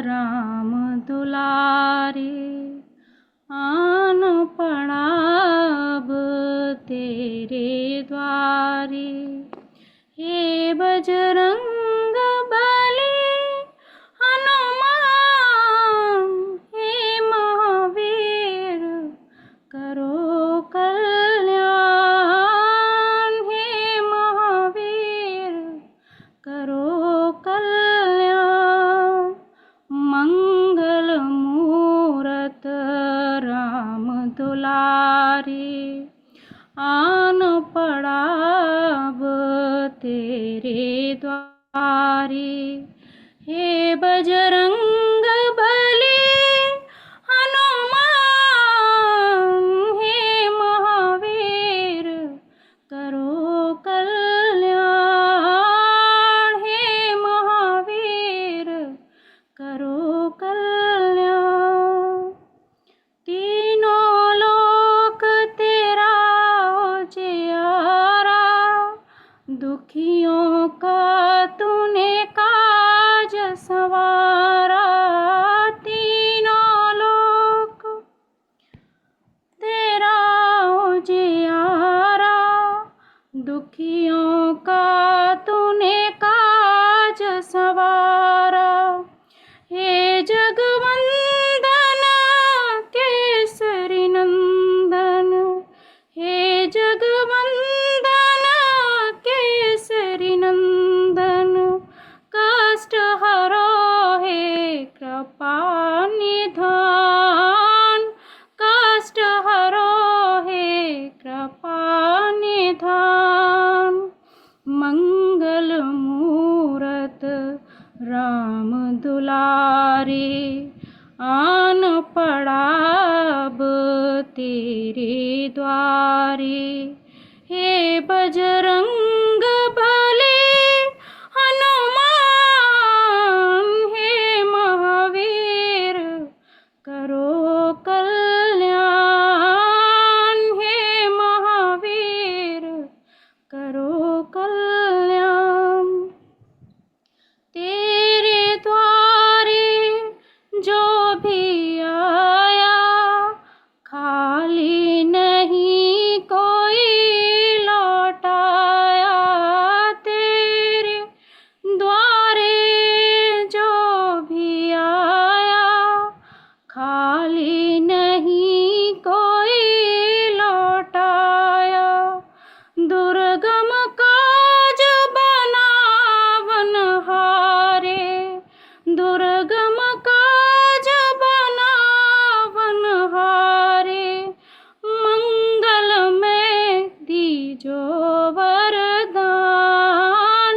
राम दुलारे आन पड़ा अब तेरे द्वारे। हे बजरंग बली हनुमान हे महावीर करो कल्याण। हे महावीर करो कल्याण। मंगल मूरत राम दुलारे आन पड़ा अब तेरे द्वारे। हे बजरंग बली हनुमान हे महावीर करो सवारा। हे जगवंदन केसरी नंदन, हे जगवंदन केसरी नंदन, कष्ट हरो हे कृपा निधान, कष्ट हरो हे कृपा निधान। मंगल मूरत राम दुलारे, आन पड़ा अब तेरे द्वारे। हे बजरंग बली हनुमान, हे महावीर करो कल्याण, हे महावीर करो कल्याण। तेरे द्वारे जो भी आया, खाली नहीं कोई लौटाया। तेरे द्वारे जो भी आया, खाली नहीं कोई लौटाया। दुर्गम काज बनावन हारे, दुर्गम काज बनावन हारे। मंगल में दीजो वरदान,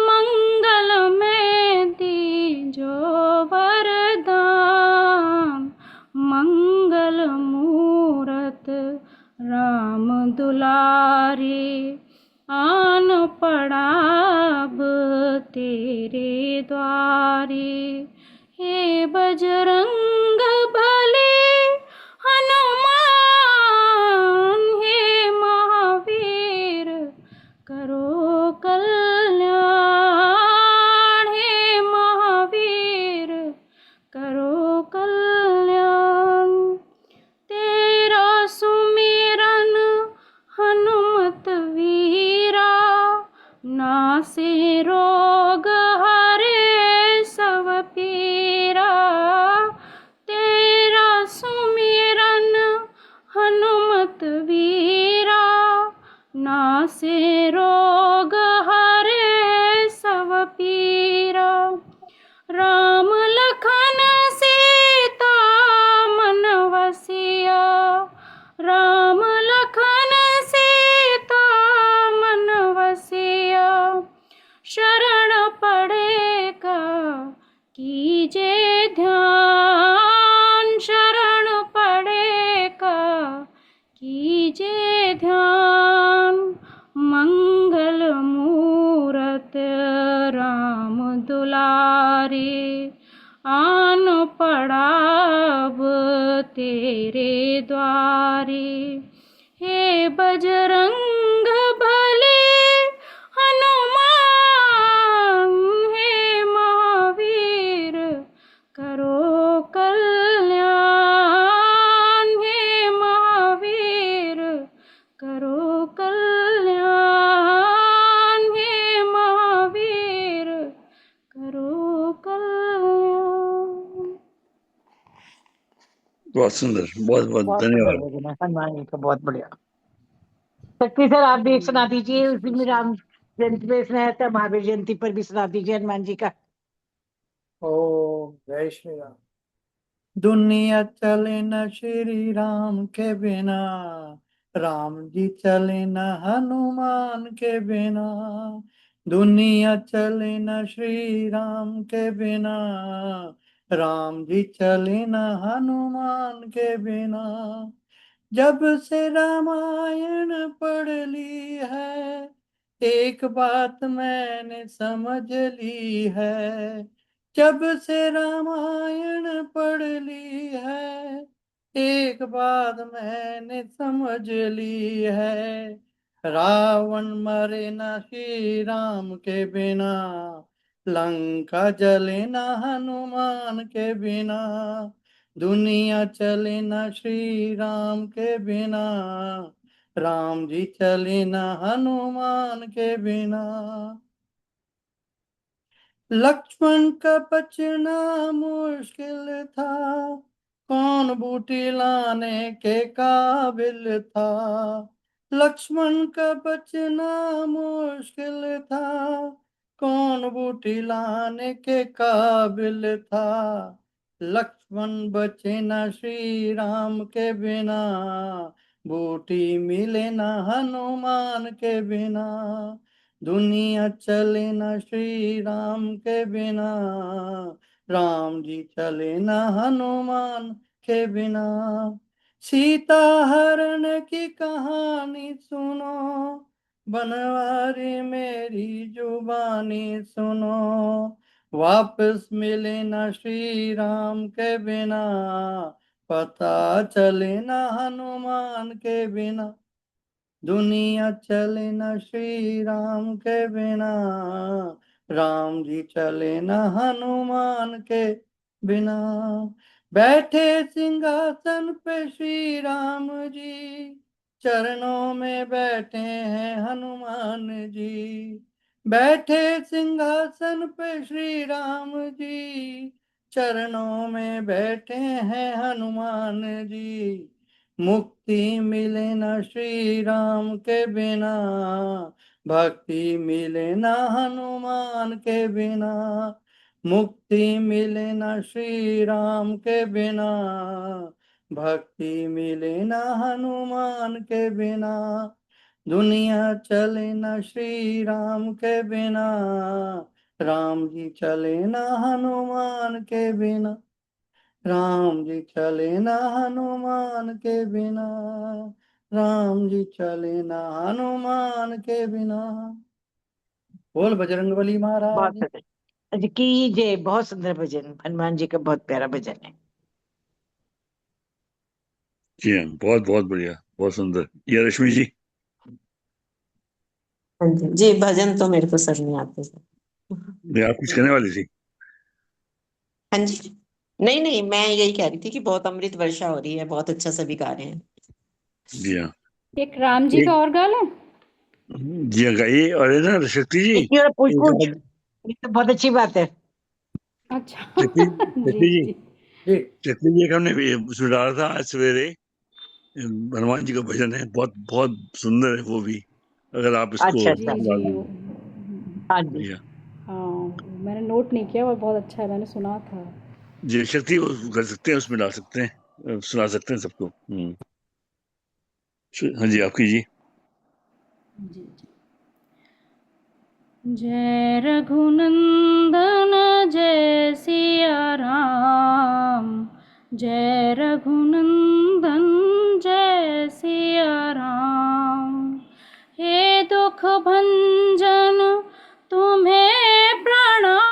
मंगल में दीजो वरदान। मंगल मूरत राम दुलारे, आन पड़ा अब तेरे द्वारे। हे बजरंग बली हनुमान, हे महावीर करो कल्याण, हे महावीर करो कल्याण। तेरा सुमिरन हनुमत वीरा, नासे रोग हरे सब पीरा। तेरा सुमिरन हनुमत वीरा, नासे रोग हरे सब पीरा। राम लखन सीता मन वसिया, राम लखन सीता मन वसिया। शरण पड़े का कीजे ध्यान, शरण पड़े का कीजे ध्यान। मंगल मूरत राम दुलारे, आन पड़ा अब तेरे द्वारे। हे बजरंग बली हनुमान, हे महावीर करो कल्याण, हे महावीर करो कल्याण, हे महावीर करो कल्याण। बहुत सुंदर, बहुत बहुत बहुत सुंदर धन्यवाद। भजन है हनुमान जी का, बहुत बढ़िया। शक्ति सर, आप भी एक सुना दीजिए, उसी में राम जयंती पे सुनाया था, महावीर जयंती पर भी सुना दीजिए हनुमान जी का। ओ जय श्री राम। दुनिया चले न श्री राम के बिना, राम जी चले न हनुमान के बिना। दुनिया चले न श्री राम के बिना, राम जी चले न हनुमान के बिना। जब से रामायण पढ़ ली है, एक बात मैंने समझ ली है। जब से रामायण पढ़ ली है, एक बात मैंने समझ ली है। रावण मरे ना श्री राम के बिना, लंका जले ना हनुमान के बिना। दुनिया चले ना श्री राम के बिना, राम जी चले ना हनुमान के बिना। लक्ष्मण का बचना मुश्किल था, कौन बूटी लाने के काबिल था। लक्ष्मण का बचना मुश्किल था, कौन बूटी लाने के काबिल था। लक्ष्मण बचे न श्री राम के बिना, बूटी मिले न हनुमान के बिना। दुनिया चले न श्री राम के बिना, राम जी चले न हनुमान के बिना। सीता हरण की कहानी सुनो, बनवारी मेरी जुबानी सुनो। वापस मिले न श्री राम के बिना, पता चले न हनुमान के बिना। दुनिया चले न श्री राम के बिना, राम जी चले न हनुमान के बिना। बैठे सिंहासन पे श्री राम जी, चरणों में बैठे हैं हनुमान जी। बैठे सिंहासन पे श्री राम जी, चरणों में बैठे हैं हनुमान जी। मुक्ति मिले न श्री राम के बिना, भक्ति मिले न हनुमान के बिना। मुक्ति मिले न श्री राम के बिना, भक्ति मिले न हनुमान के बिना। दुनिया चले न श्री राम के बिना, राम जी चले न हनुमान के बिना। राम जी चले ना हनुमान के बिना, राम जी चले ना हनुमान के बिना। बोल बजरंगबली महाराज बहुत सुंदर की जय। बहुत सुंदर भजन, हनुमान जी का बहुत प्यारा भजन है। जी हाँ, बहुत बहुत बढ़िया, बहुत सुंदर। ये रश्मि जी। हाँ जी जी, भजन तो मेरे को सब नहीं आते सर। ये आप कुछ कहने वाली थी? हाँ जी, नहीं नहीं, मैं यही कह रही थी कि बहुत अमृत वर्षा हो रही है, बहुत अच्छा सभी गा रहे हैं। जी हाँ, एक राम जी का और गा लें? जी हाँ, गाइए। और है ना शक्ति जी, एक और पूछ एक पूछ, आध- ये तो बहुत अच्छी बात है। अच्छा शक्ति जी जी, जी। शक्ति जी, एक हमने उसमें डाला था आज सवेरे, हनुमान जी का भजन है, बहुत बहुत सुंदर है वो भी, अगर आप इसको अच्छा जी अच्छा, डाल जी दें। हाँ जी। जी हाँ, हाँ, मैंने नोट नहीं किया और बहुत अच्छा है, मैंने सुना था। जी शक्ति वो कर सकते हैं, उसमें डाल सकते हैं, सुना सकते हैं सबको। हाँ जी, आपकी जी। जी जी। जय रघुनंदन जय सिया राम, जय रघुनंदन जय सिया राम। हे दुख भंजन तुम्हें प्रणाम,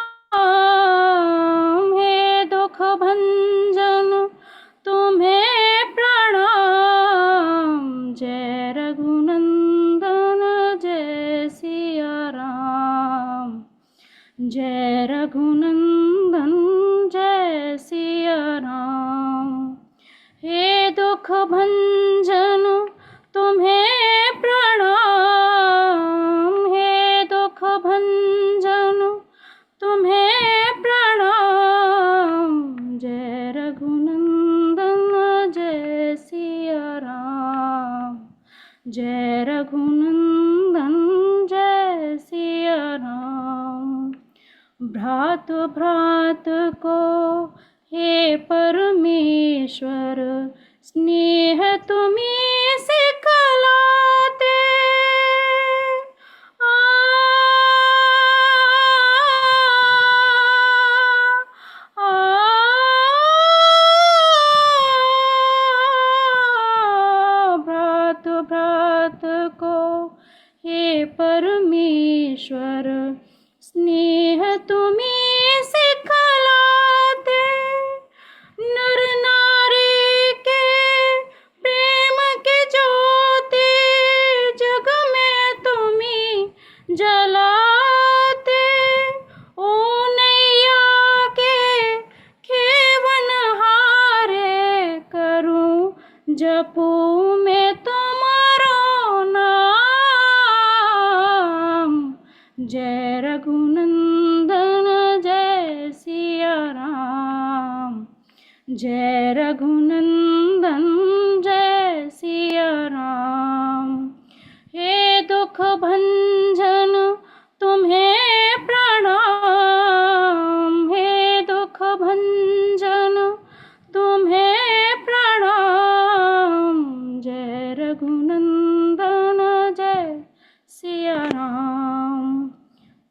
हे दुख भंजन तुम्हें प्रणाम। जय रघुनंदन जय सिया राम, जय रघुनंदन जय सिया राम। हे दुख भंजन तुम्हें प्रणाम, हे दुख भंजन तुम्हें प्रणाम। जय रघुनंदन जय सिया राम, जय रघुनंदन जय सिया राम। भ्रात भ्रात को हे परमेश्वर, स्नेह तुम्हीं सिखलाते। आ, आ, भ्रात भ्रात को हे परमेश्वर, स्नेह तुम्हीं सिखलाते। नर नारी के प्रेम की ज्योति जग में तुम्हीं जलाते। ओ नैया के खेवन हारे, करूं जपूं मैं तुम्हारो नाम। जय रघुनंदन जय रघुनंदन जय सिया राम। हे दुख भंजन तुम्हें प्रणाम, हे दुख भंजन तुम्हें प्रणाम। जय रघुनंदन जय सिया राम।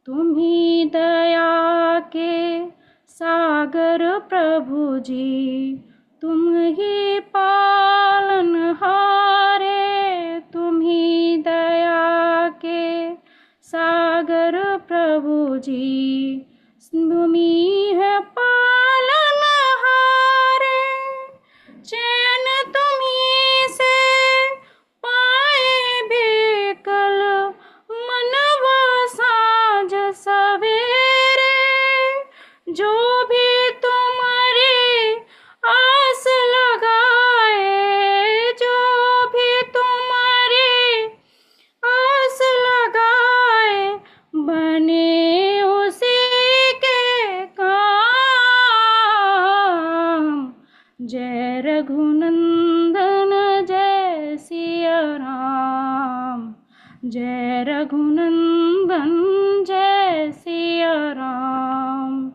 तुम्ही दया के सागर प्रभु जी, तुम ही पालनहारे। तुम्ही दया के सागर प्रभु जी, तुम्ही है पालनहारे। चैन तुम्ही से पाए बेकल, मनवा साँझ सवेरे। जो भी तुम्हारी आस लगाए, जो भी तुम्हारी आस लगाए, बने उसी के काम। जय रघुनंदन जय सिया राम। जय रघुनंदन जय सिया राम।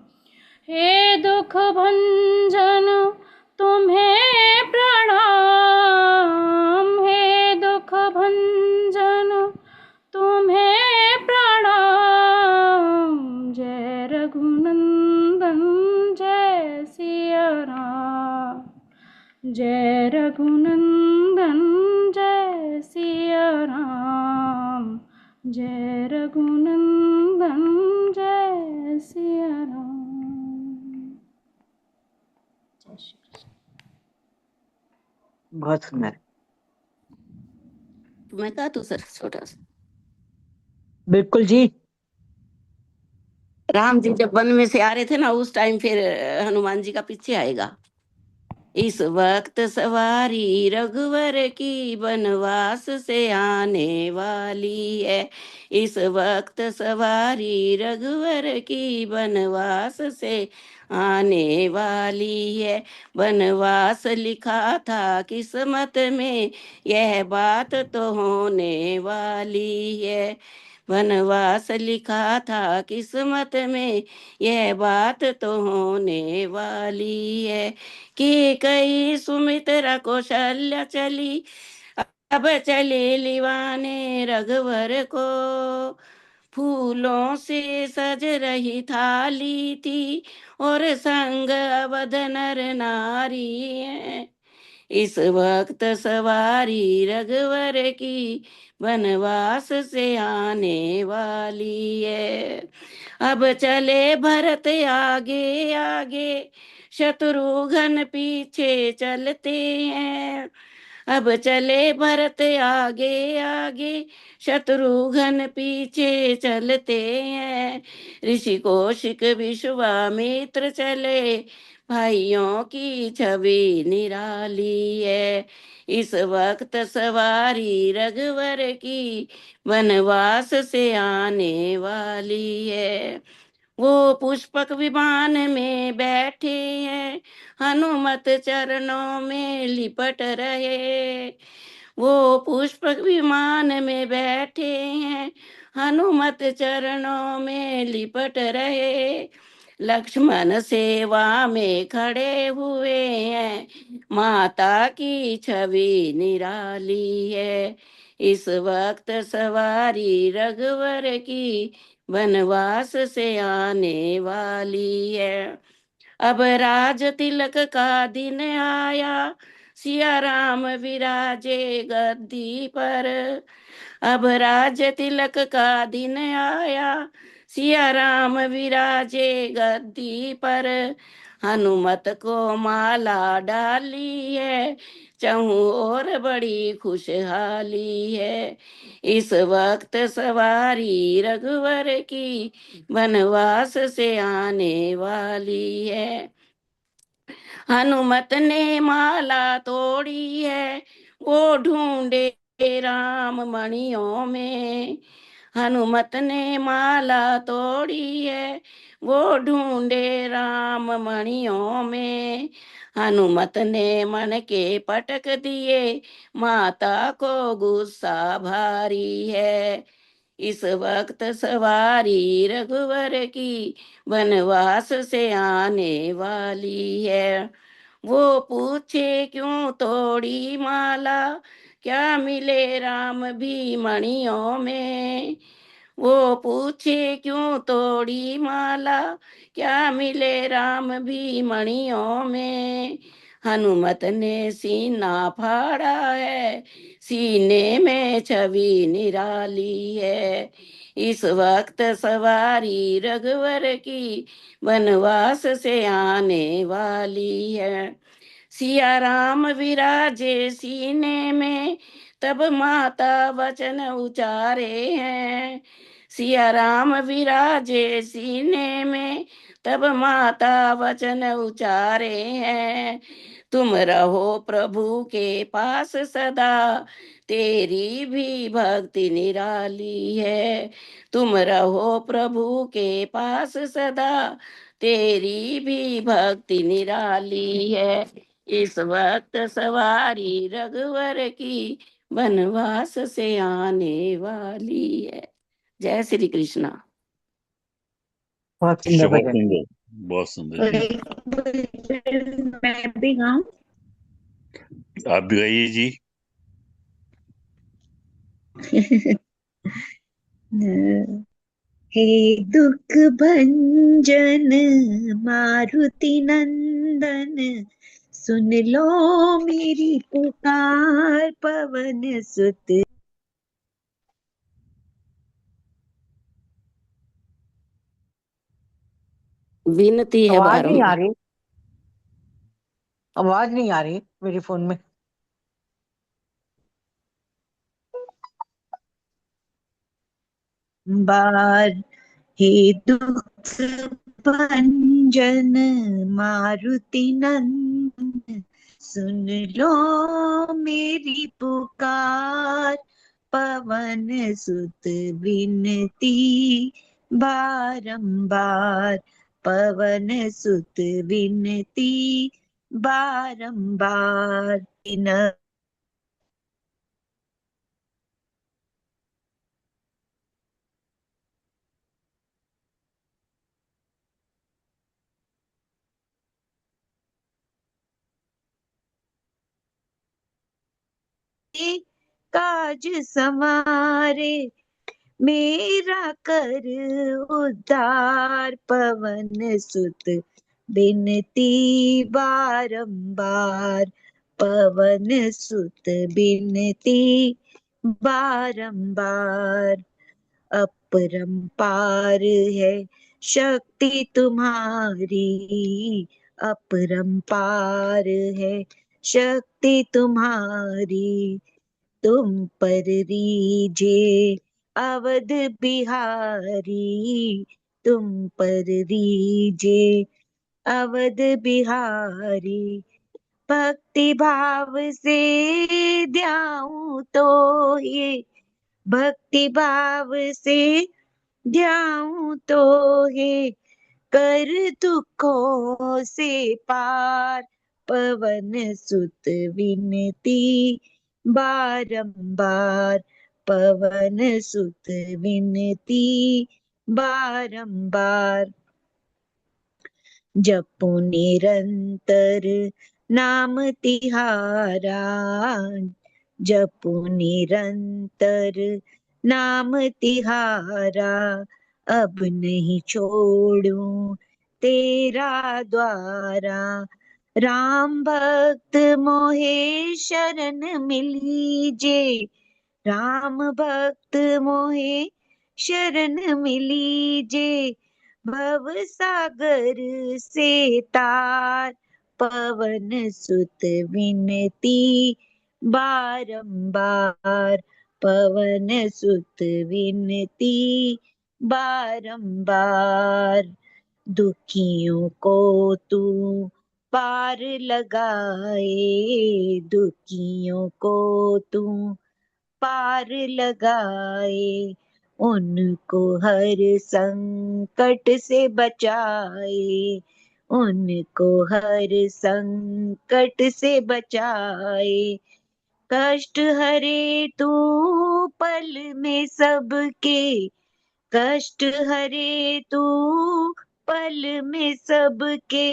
हे दुख भंजन तुम्हें प्रणाम, हे दुख भंजन तुम्हें प्रणाम। जय रघुनंदन जय सिया राम। जय रघुनंदन जय सिया राम। जय रघुनंदन जय सिया राम। जय श्री कृष्ण। बहुत सुंदर। मैं कहा तो सर छोटा सा। बिल्कुल जी। राम जी जब वन में से आ रहे थे ना, उस टाइम फिर हनुमान जी का पीछे आएगा। इस वक्त सवारी रघुवर की बनवास से आने वाली है। इस वक्त सवारी रघुवर की बनवास से आने वाली है। बनवास लिखा था किस्मत में, यह बात तो होने वाली है। बनवास लिखा था किस्मत में, यह बात तो होने वाली है। कि कई सुमित्रा कौशल्या चली, अब चले लिवाने रघुवर को। फूलों से सज रही थाली थी, और संग अवध नर नारी है। इस वक्त सवारी रघुवर की बनवास से आने वाली है। अब चले भरत आगे आगे, शत्रुघ्न पीछे चलते हैं। अब चले भरत आगे आगे, शत्रुघ्न पीछे चलते हैं। ऋषि कौशिक विश्वामित्र चले, भाइयों की छवि निराली है। इस वक्त सवारी रघुवर की बनवास से आने वाली है। वो पुष्पक विमान में बैठे हैं, हनुमत चरणों में लिपट रहे। वो पुष्पक विमान में बैठे हैं, हनुमत चरणों में लिपट रहे। लक्ष्मण सेवा में खड़े हुए हैं, माता की छवि निराली है। इस वक्त सवारी रघुवर की बनवास से आने वाली है। अब राज तिलक का दिन आया, सिया राम विराजे गद्दी पर। अब राज तिलक का दिन आया, सिया राम विराजे गद्दी पर। हनुमत को माला डाली है, चहु और बड़ी खुशहाली है। इस वक्त सवारी रघुवर की बनवास से आने वाली है। हनुमत ने माला तोड़ी है, वो ढूंढे राम मणियों में। हनुमत ने माला तोड़ी है, वो ढूंढे राम मणियों में। हनुमत ने मन के पटक दिए, माता को गुस्सा भारी है। इस वक्त सवारी रघुवर की, वनवास से आने वाली है। वो पूछे क्यों तोड़ी माला, क्या मिले राम भी मणियों में। वो पूछे क्यों तोड़ी माला, क्या मिले राम भी मणियों में। हनुमत ने सीना फाड़ा है, सीने में छवि निराली है। इस वक्त सवारी रघुवर की, वनवास से आने वाली है। सिया राम विराजे सीने में, तब माता वचन उचारे हैं। सिया राम विराजे सीने में, तब माता वचन उचारे हैं। तुम रहो प्रभु के पास सदा, तेरी भी भक्ति निराली है। तुम रहो प्रभु के पास सदा, तेरी भी भक्ति निराली है। इस वक्त सवारी रघुवर की, वनवास से आने वाली है। जय श्री कृष्णा। बहुत सुंदर बहुत भजन। सुंदर, बहुत सुंदर जी। मैं भी गाऊं? आप भी गाइए जी। हे दुख भंजन मारुति नंदन, सुन लो मेरी पुकार पवन सुत। विनती है आवाज नहीं आ बारंबार। रही, आवाज नहीं आ रही मेरे फोन में। बार हे दुख भंजन मारुति नंदन, सुन लो मेरी पुकार पवन सुत विनती बारंबार। पवन सुत विनती बारंबार। काज समारे मेरा कर उद्धार पवन सुत बिनती बारंबार। पवन सुत बिनती बारंबार। अपरंपार है शक्ति तुम्हारी, अपरंपार है शक्ति तुम्हारी। तुम पर रीजे अवध बिहारी, तुम पर रीजे अवध बिहारी। भक्ति भाव से ध्याऊं तो ये, भक्ति भाव से ध्याऊं तो ये, कर दुखों से पार पवन सुत विनती बारंबार। पवन सुत विनती बारंबार। जपो निरंतर नाम तिहारा, जपो निरंतर नाम तिहारा। अब नहीं छोड़ूं तेरा द्वारा। राम भक्त मोहे शरण मिलीजे, राम भक्त मोहे शरण मिलीजे। भव सागर से तार पवन सुत विनती बारंबार। पवन सुत विनती बारंबार। दुखियों को तू पार लगाए, दुखियों को तू पार लगाए। उनको हर संकट से बचाए, उनको हर संकट से बचाए। कष्ट हरे तू पल में सबके, कष्ट हरे तू पल में सबके,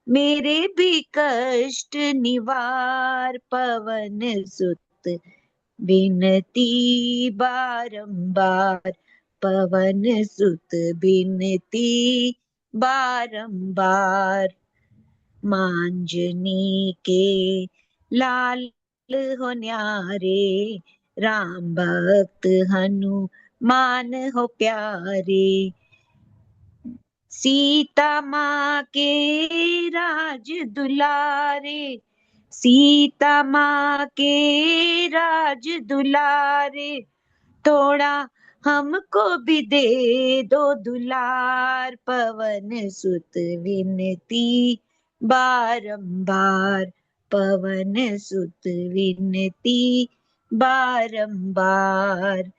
मेरे भी कष्ट निवार। पवन सुत विनती बारंबार, पवन सुत विनती बारंबार। मांजनी के लाल हो न्यारे, राम भक्त हनुमान हो प्यारे। सीता माँ के राज दुलारे, सीता माँ के राज दुलारे। थोड़ा हमको भी दे दो दुलार। पवन सुत विनती बारंबार, पवन सुत विनती बारंबार।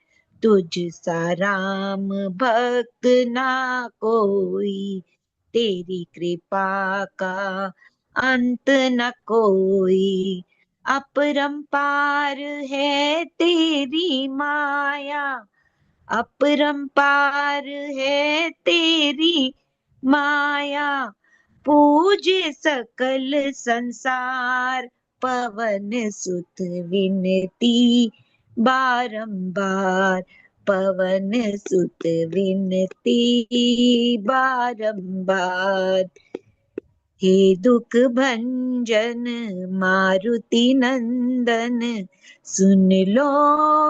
तुझ सा राम भक्त ना कोई, तेरी कृपा का अंत न कोई। अपरंपार है तेरी माया, अपरंपार है तेरी माया। पूजे सकल संसार, पवन सुत विनती बारंबार, पवन सुत विनती बारंबार। हे दुख भंजन मारुति नंदन, सुन लो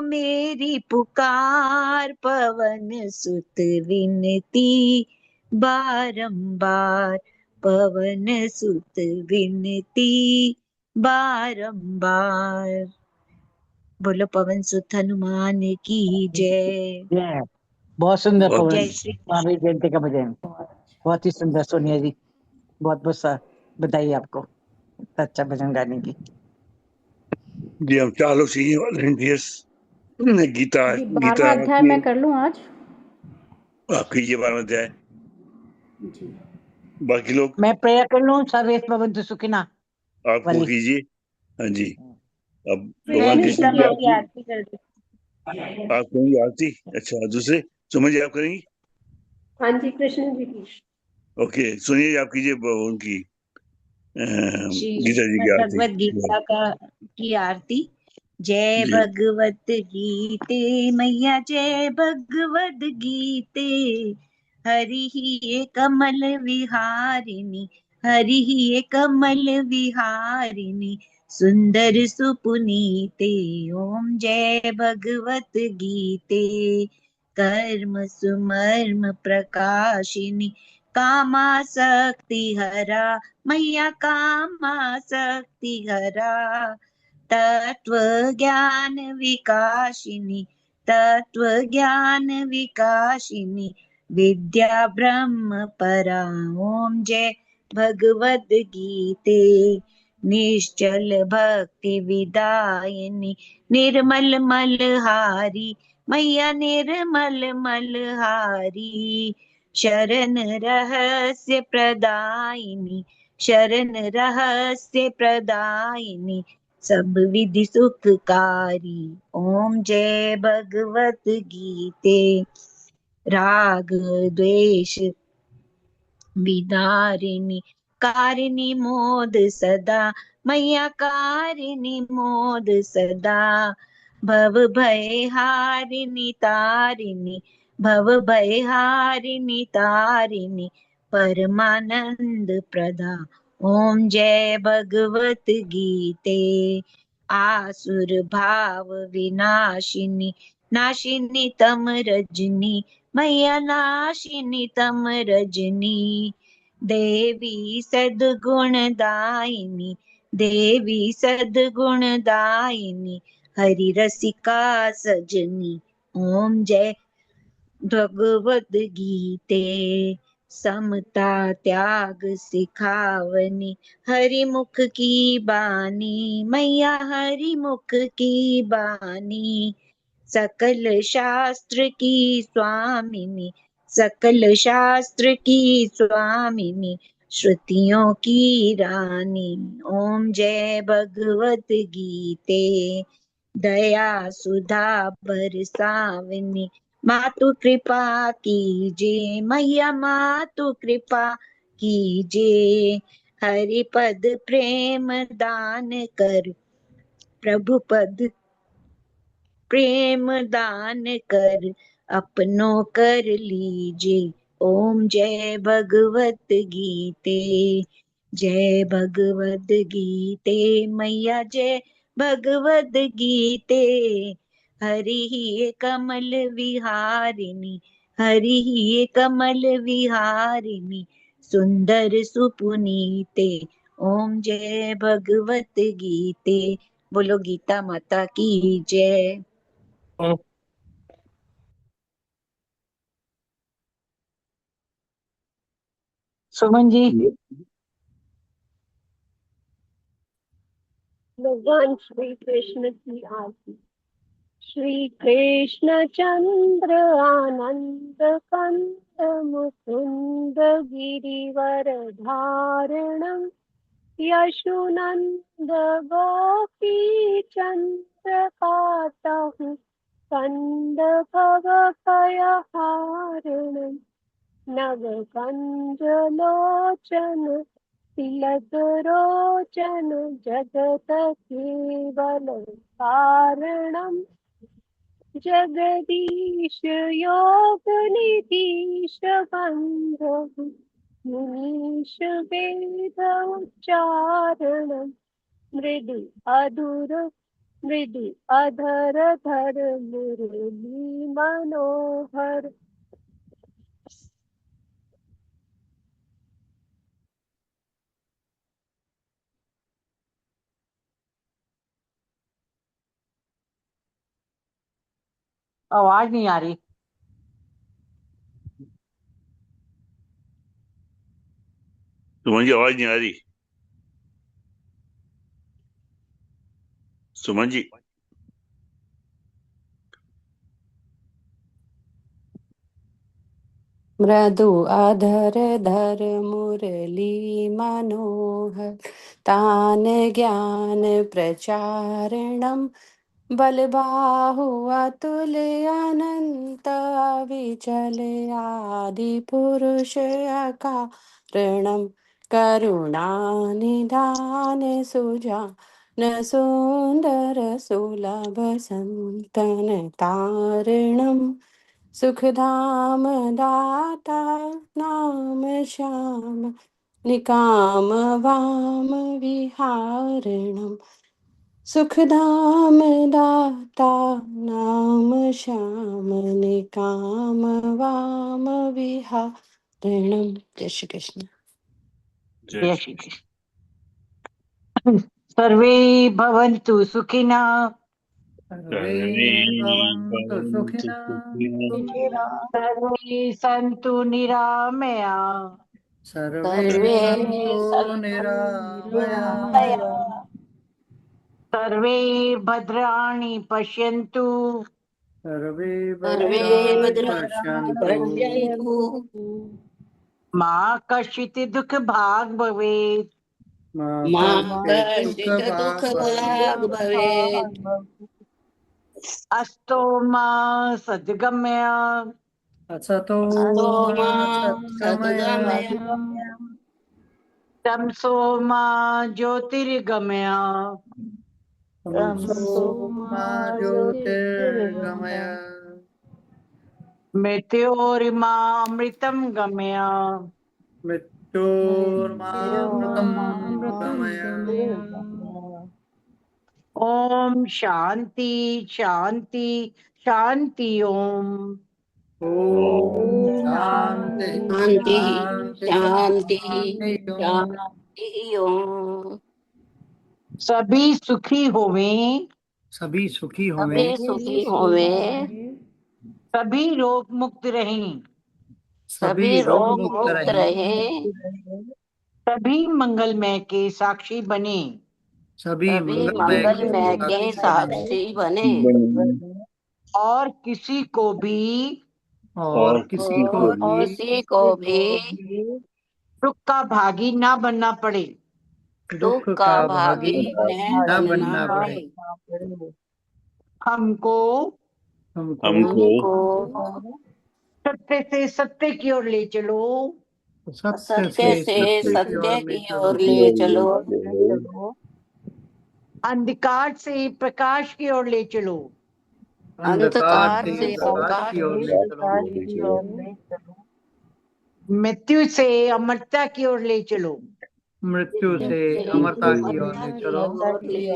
मेरी पुकार। पवन सुत विनती बारंबार, पवन सुत विनती बारंबार। बोलो पवन सुत हनुमान की जय। जय। बहुत सुंदर बहुत पवन जय श्री महावीर कृष्ण। जयंती का भजन, बहुत ही सुंदर सोनिया जी, बहुत बहुत बधाई आपको इतना अच्छा भजन गाने की। जी। हम चारों सीखने वाले हैं। यस, गीता जी गीता 12वां अध्याय की मैं कर लूँ आज। आप कीजिए 12वां अध्याय। जी बाकी लोग मैं प्रेयर कर लूं, सर्वेश भवन्तु सुखिना आपको वाली। कीजिए। हाँ जी। अब मैं भगवान कृष्ण कृष्ण जी की निष्ठा आप की आरती आरती कर दी। आप करेंगी आरती। अच्छा, दूसरे सुमन जी आप करेंगी। हाँ जी, कृष्ण जी की। ओके, सुनिए आप कीजिए उनकी गीता जी की श्रीमद् आरती। भगवत गीता की आरती। जय जी भगवत गीते मैया, जय भगवत गीते। हरि ही कमल विहारिणी, हरि ही कमल विहारिणी, सुंदर सुपुनीते। ओम जय भगवत गीते। कर्म सुमर्म प्रकाशिनी, कामासक्ति हरा मैया, कामासक्ति हरा। तत्व ज्ञान विकासिनी, तत्व ज्ञान विकासिनी, विद्या ब्रह्म परा। ओम जय भगवद गीते। निश्चल भक्ति विदायिनी, निर्मल मलहारी मैया, निर्मल मलहारी। शरण रहस्य प्रदायिनी, शरण रहस्य प्रदायिनी, सब विधि सुखकारी। ओम जय भगवत गीते। राग द्वेष विदारिणी, कारिणी मोद सदा मैया, कारिणी मोद सदा। भव भय हारिणी तारिणी, भव भय हारिणी तारिणी, परमानंद प्रदा। ओम जय भगवत गीते। आसुर भाव विनाशिनी, नाशिनी तम रजनी मैया, नाशिनी तम रजनी। देवी सद्गुण दायिनी, देवी सद्गुण दायिनी, हरि रसिका सजनी। ओम जय भगवद गीते। समता त्याग सिखावनी, हरि मुख की बानी मैया, हरि मुख की बानी। सकल शास्त्र की स्वामिनी, सकल शास्त्र की स्वामिनी, श्रुतियों की रानी। ओम जय भगवत गीते, दया सुधा बरसावनी। मातु कृपा कीजिए मैया, मातु कृपा कीजिए। हरि पद प्रेम दान कर, प्रभु पद प्रेम दान कर, अपनों कर लीजिए। ओम जय भगवत गीते, जय भगवत गीते मैया, जय भगवत गीते। हरि ही कमल विहारिणी, हरि ही कमल विहारिणी, सुंदर सुपुनीते। ओम जय भगवत गीते। बोलो गीता माता की जय। सुमन जी। भगवान श्री कृष्ण की आरती। श्री कृष्ण चंद्र आनंद कंद मुकुंद गिरिवर धारणम, यशुनंद गोपी चंद्र काटहु कंद भव भयहारणम। नव कंज लोचन तिलक रोचन, जगत केवल कारणम। जगदीश योग निधीश बंधु, मुनीश वेद उच्चारणम। मृदु अधुर मृदु अधर धर मुरली मनोहर। आवाज नहीं आ रही। सुमन जी आवाज नहीं आ रही। सुमन जी। मृदु अधर धर मुरली मनोहर, तान ज्ञान प्रचारणम। बलबाहु अतुल अनंत विचल, आदि पुरुष अकारणम। करुणा निधान सुजान सुंदर सुलभ संतन तारणम। सुखधाम दाता नाम श्याम, निकाम वाम विहारणम। सुखधाम दाता नाम श्याम, निकाम वाम विहारणम। जय श्री कृष्ण। जय श्री कृष्ण। सर्वे भवन्तु सुखिनः, सर्वे भवन्तु सुखिनः, सर्वे सन्तु निरामया, सर्वे सर्वे सन्तु सन्तु निरामया, निरामया, सर्वे भद्राणि पश्यन्तु, सर्वे सर्वे भद्राणि भद्राणि पश्यन्तु, पश्यन्तु, मा कश्चित् दुःखभाग् भवेत्। मा मा कश्चित् कश्चित् दुःखभाग् दुःखभाग् भवेत्। भवेत्। अस्तो मा सद्गमय, असतो अस्तो मा मा सद्गमय, सद्गमय, तमसो मा ज्योतिर्गमय, तमसो तमसो मा मा ज्योतिर्गमय, ज्योतिर्गमय, मृत्योर्मामृतं गमय। मृत्योर्मामृतं मृत्योर्मामृतं गमय। गमय। ओम शांति शांति शांति। ओम ओम ओम शांति शांति शांति शांति शांति शांति। ओम शांति ओम। सभी सुखी होवें, सभी सुखी होवें, सभी सभी सुखी सुखी होवे, होवे, सभी रोग मुक्त रहें, सभी सभी रोग रोग मुक्त मुक्त रहें, रहे, सभी मंगलमय के साक्षी बने। सभी सभी मंगलमय के मंगलमय के साक्षी बने, साक्षी बने। और किसी को भी और किसी को और भी किसी को भी दुख का भागी ना बनना पड़े, दुख का भागी न बनना पड़े, हमको हमको सत्य से सत्य की ओर ले चलो, सत्य से सत्य की ओर ले चलो, अंधकार से प्रकाश की ओर ले चलो, अंधकार से प्रकाश की ओर ले चलो, मृत्यु से अमरता की ओर ले चलो, मृत्यु से अमरता की ओर ले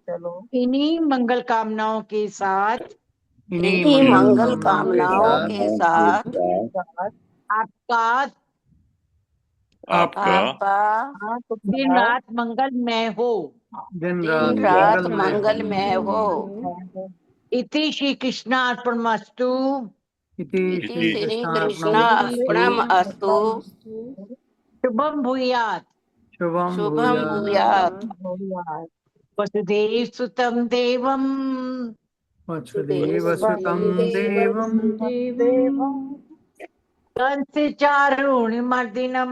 चलो। इन्हीं मंगल कामनाओं के साथ इन्हीं मंगल कामनाओं के साथ आपका दिन रात मंगलमय हो, दिन रात मंगलमय हो। इति श्री कृष्णार्पणमस्तु, इति श्री कृष्णा अर्पणमस्तु, शुभम भूयात्, शुभम भूयात्, वसुदेव सुतम देवम, वसुदेवसुतं देवं कंस चारुणिमर्दिनम,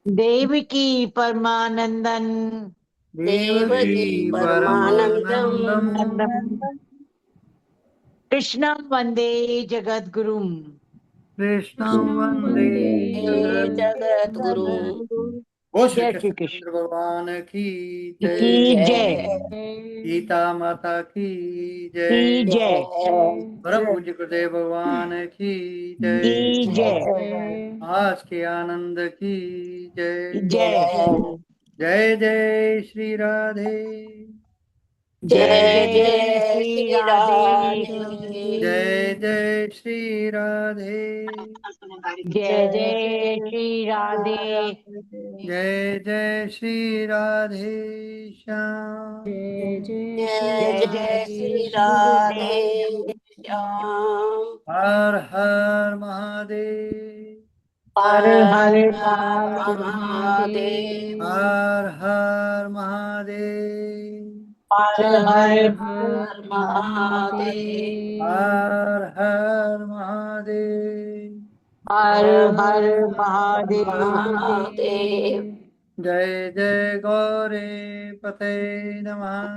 देवकी परमानंदन, देवकी परमानंदम, कृष्णं वंदे जगद्गुरुम, कृष्णं वंदे जगद्गुरु। श्री कृष्ण भगवान की जय, गीता माता की जय, परम पूज्य गुरुदेव भगवान की जय, आज के आनंद की जय। जय जय श्री राधे, जय जय श्री राधे, जय जय श्री राधे, जय जय श्री राधे, जय जय श्री राधे श्याम, जय जय श्री राधे श्याम। हर हर महादेव, हर हर महादेव, हर हर महादेव, हर हर महादेव, हर हर महादेव, हर हर महादेव, महादेव। जय जय गौरी पते नमः,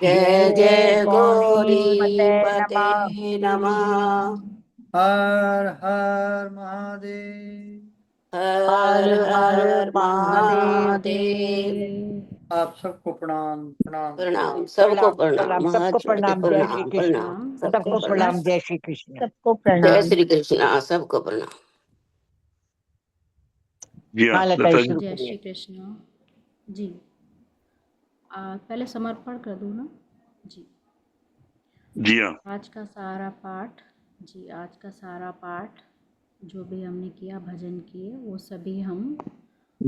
जय जय गौरी पते नमः, हर हर महादेव, हर हर महादेव। आप सबको प्रणाम प्रणाम प्रणाम, सबको प्रणाम, सबको प्रणाम, जय श्री प्रणाम, कृष्ण, प्रणाम, सबको प्रणाम, जय श्री कृष्ण, सबको जय प्रणाम। श्री कृष्णा, सबको प्रणाम। हाँ लता जी शुरू जय करिए। श्री कृष्ण जी। पहले समर्पण कर दूँ ना जी। जी हाँ। आज का सारा पाठ जी, आज का सारा पाठ जो भी हमने किया, भजन किए, वो सभी हम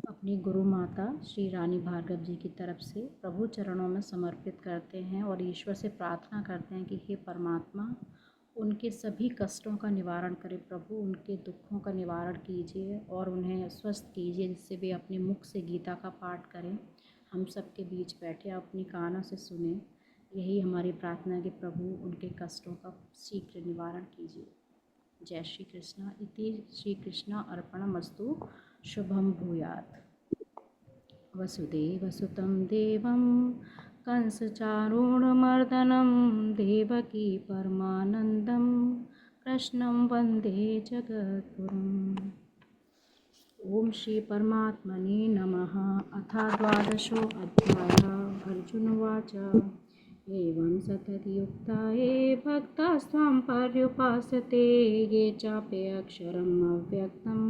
अपनी गुरु माता श्री रानी भार्गव जी की तरफ से प्रभु चरणों में समर्पित करते हैं और ईश्वर से प्रार्थना करते हैं कि हे परमात्मा, उनके सभी कष्टों का निवारण करें प्रभु, उनके दुखों का निवारण कीजिए और उन्हें स्वस्थ कीजिए, जिससे वे अपने मुख से गीता का पाठ करें, हम सबके बीच बैठे अपनी कानों से सुने। यही हमारी प्रार्थना है कि प्रभु उनके कष्टों का शीघ्र निवारण कीजिए। जय श्री कृष्ण। इति श्री कृष्ण अर्पणमस्तु। शुभम भूयात्। वसुदेवसुतं देवं कंसचारूणमर्दनं देवकी परमानन्दं कृष्णं वन्दे जगद्गुरुम्। ओम श्री परमात्मने नमः। अथ द्वादशोऽध्यायः। अर्जुनोवाच एवं सततं युक्ता ये भक्तास्त्वां पर्युपासते ये चापि अक्षरम् अव्यक्तं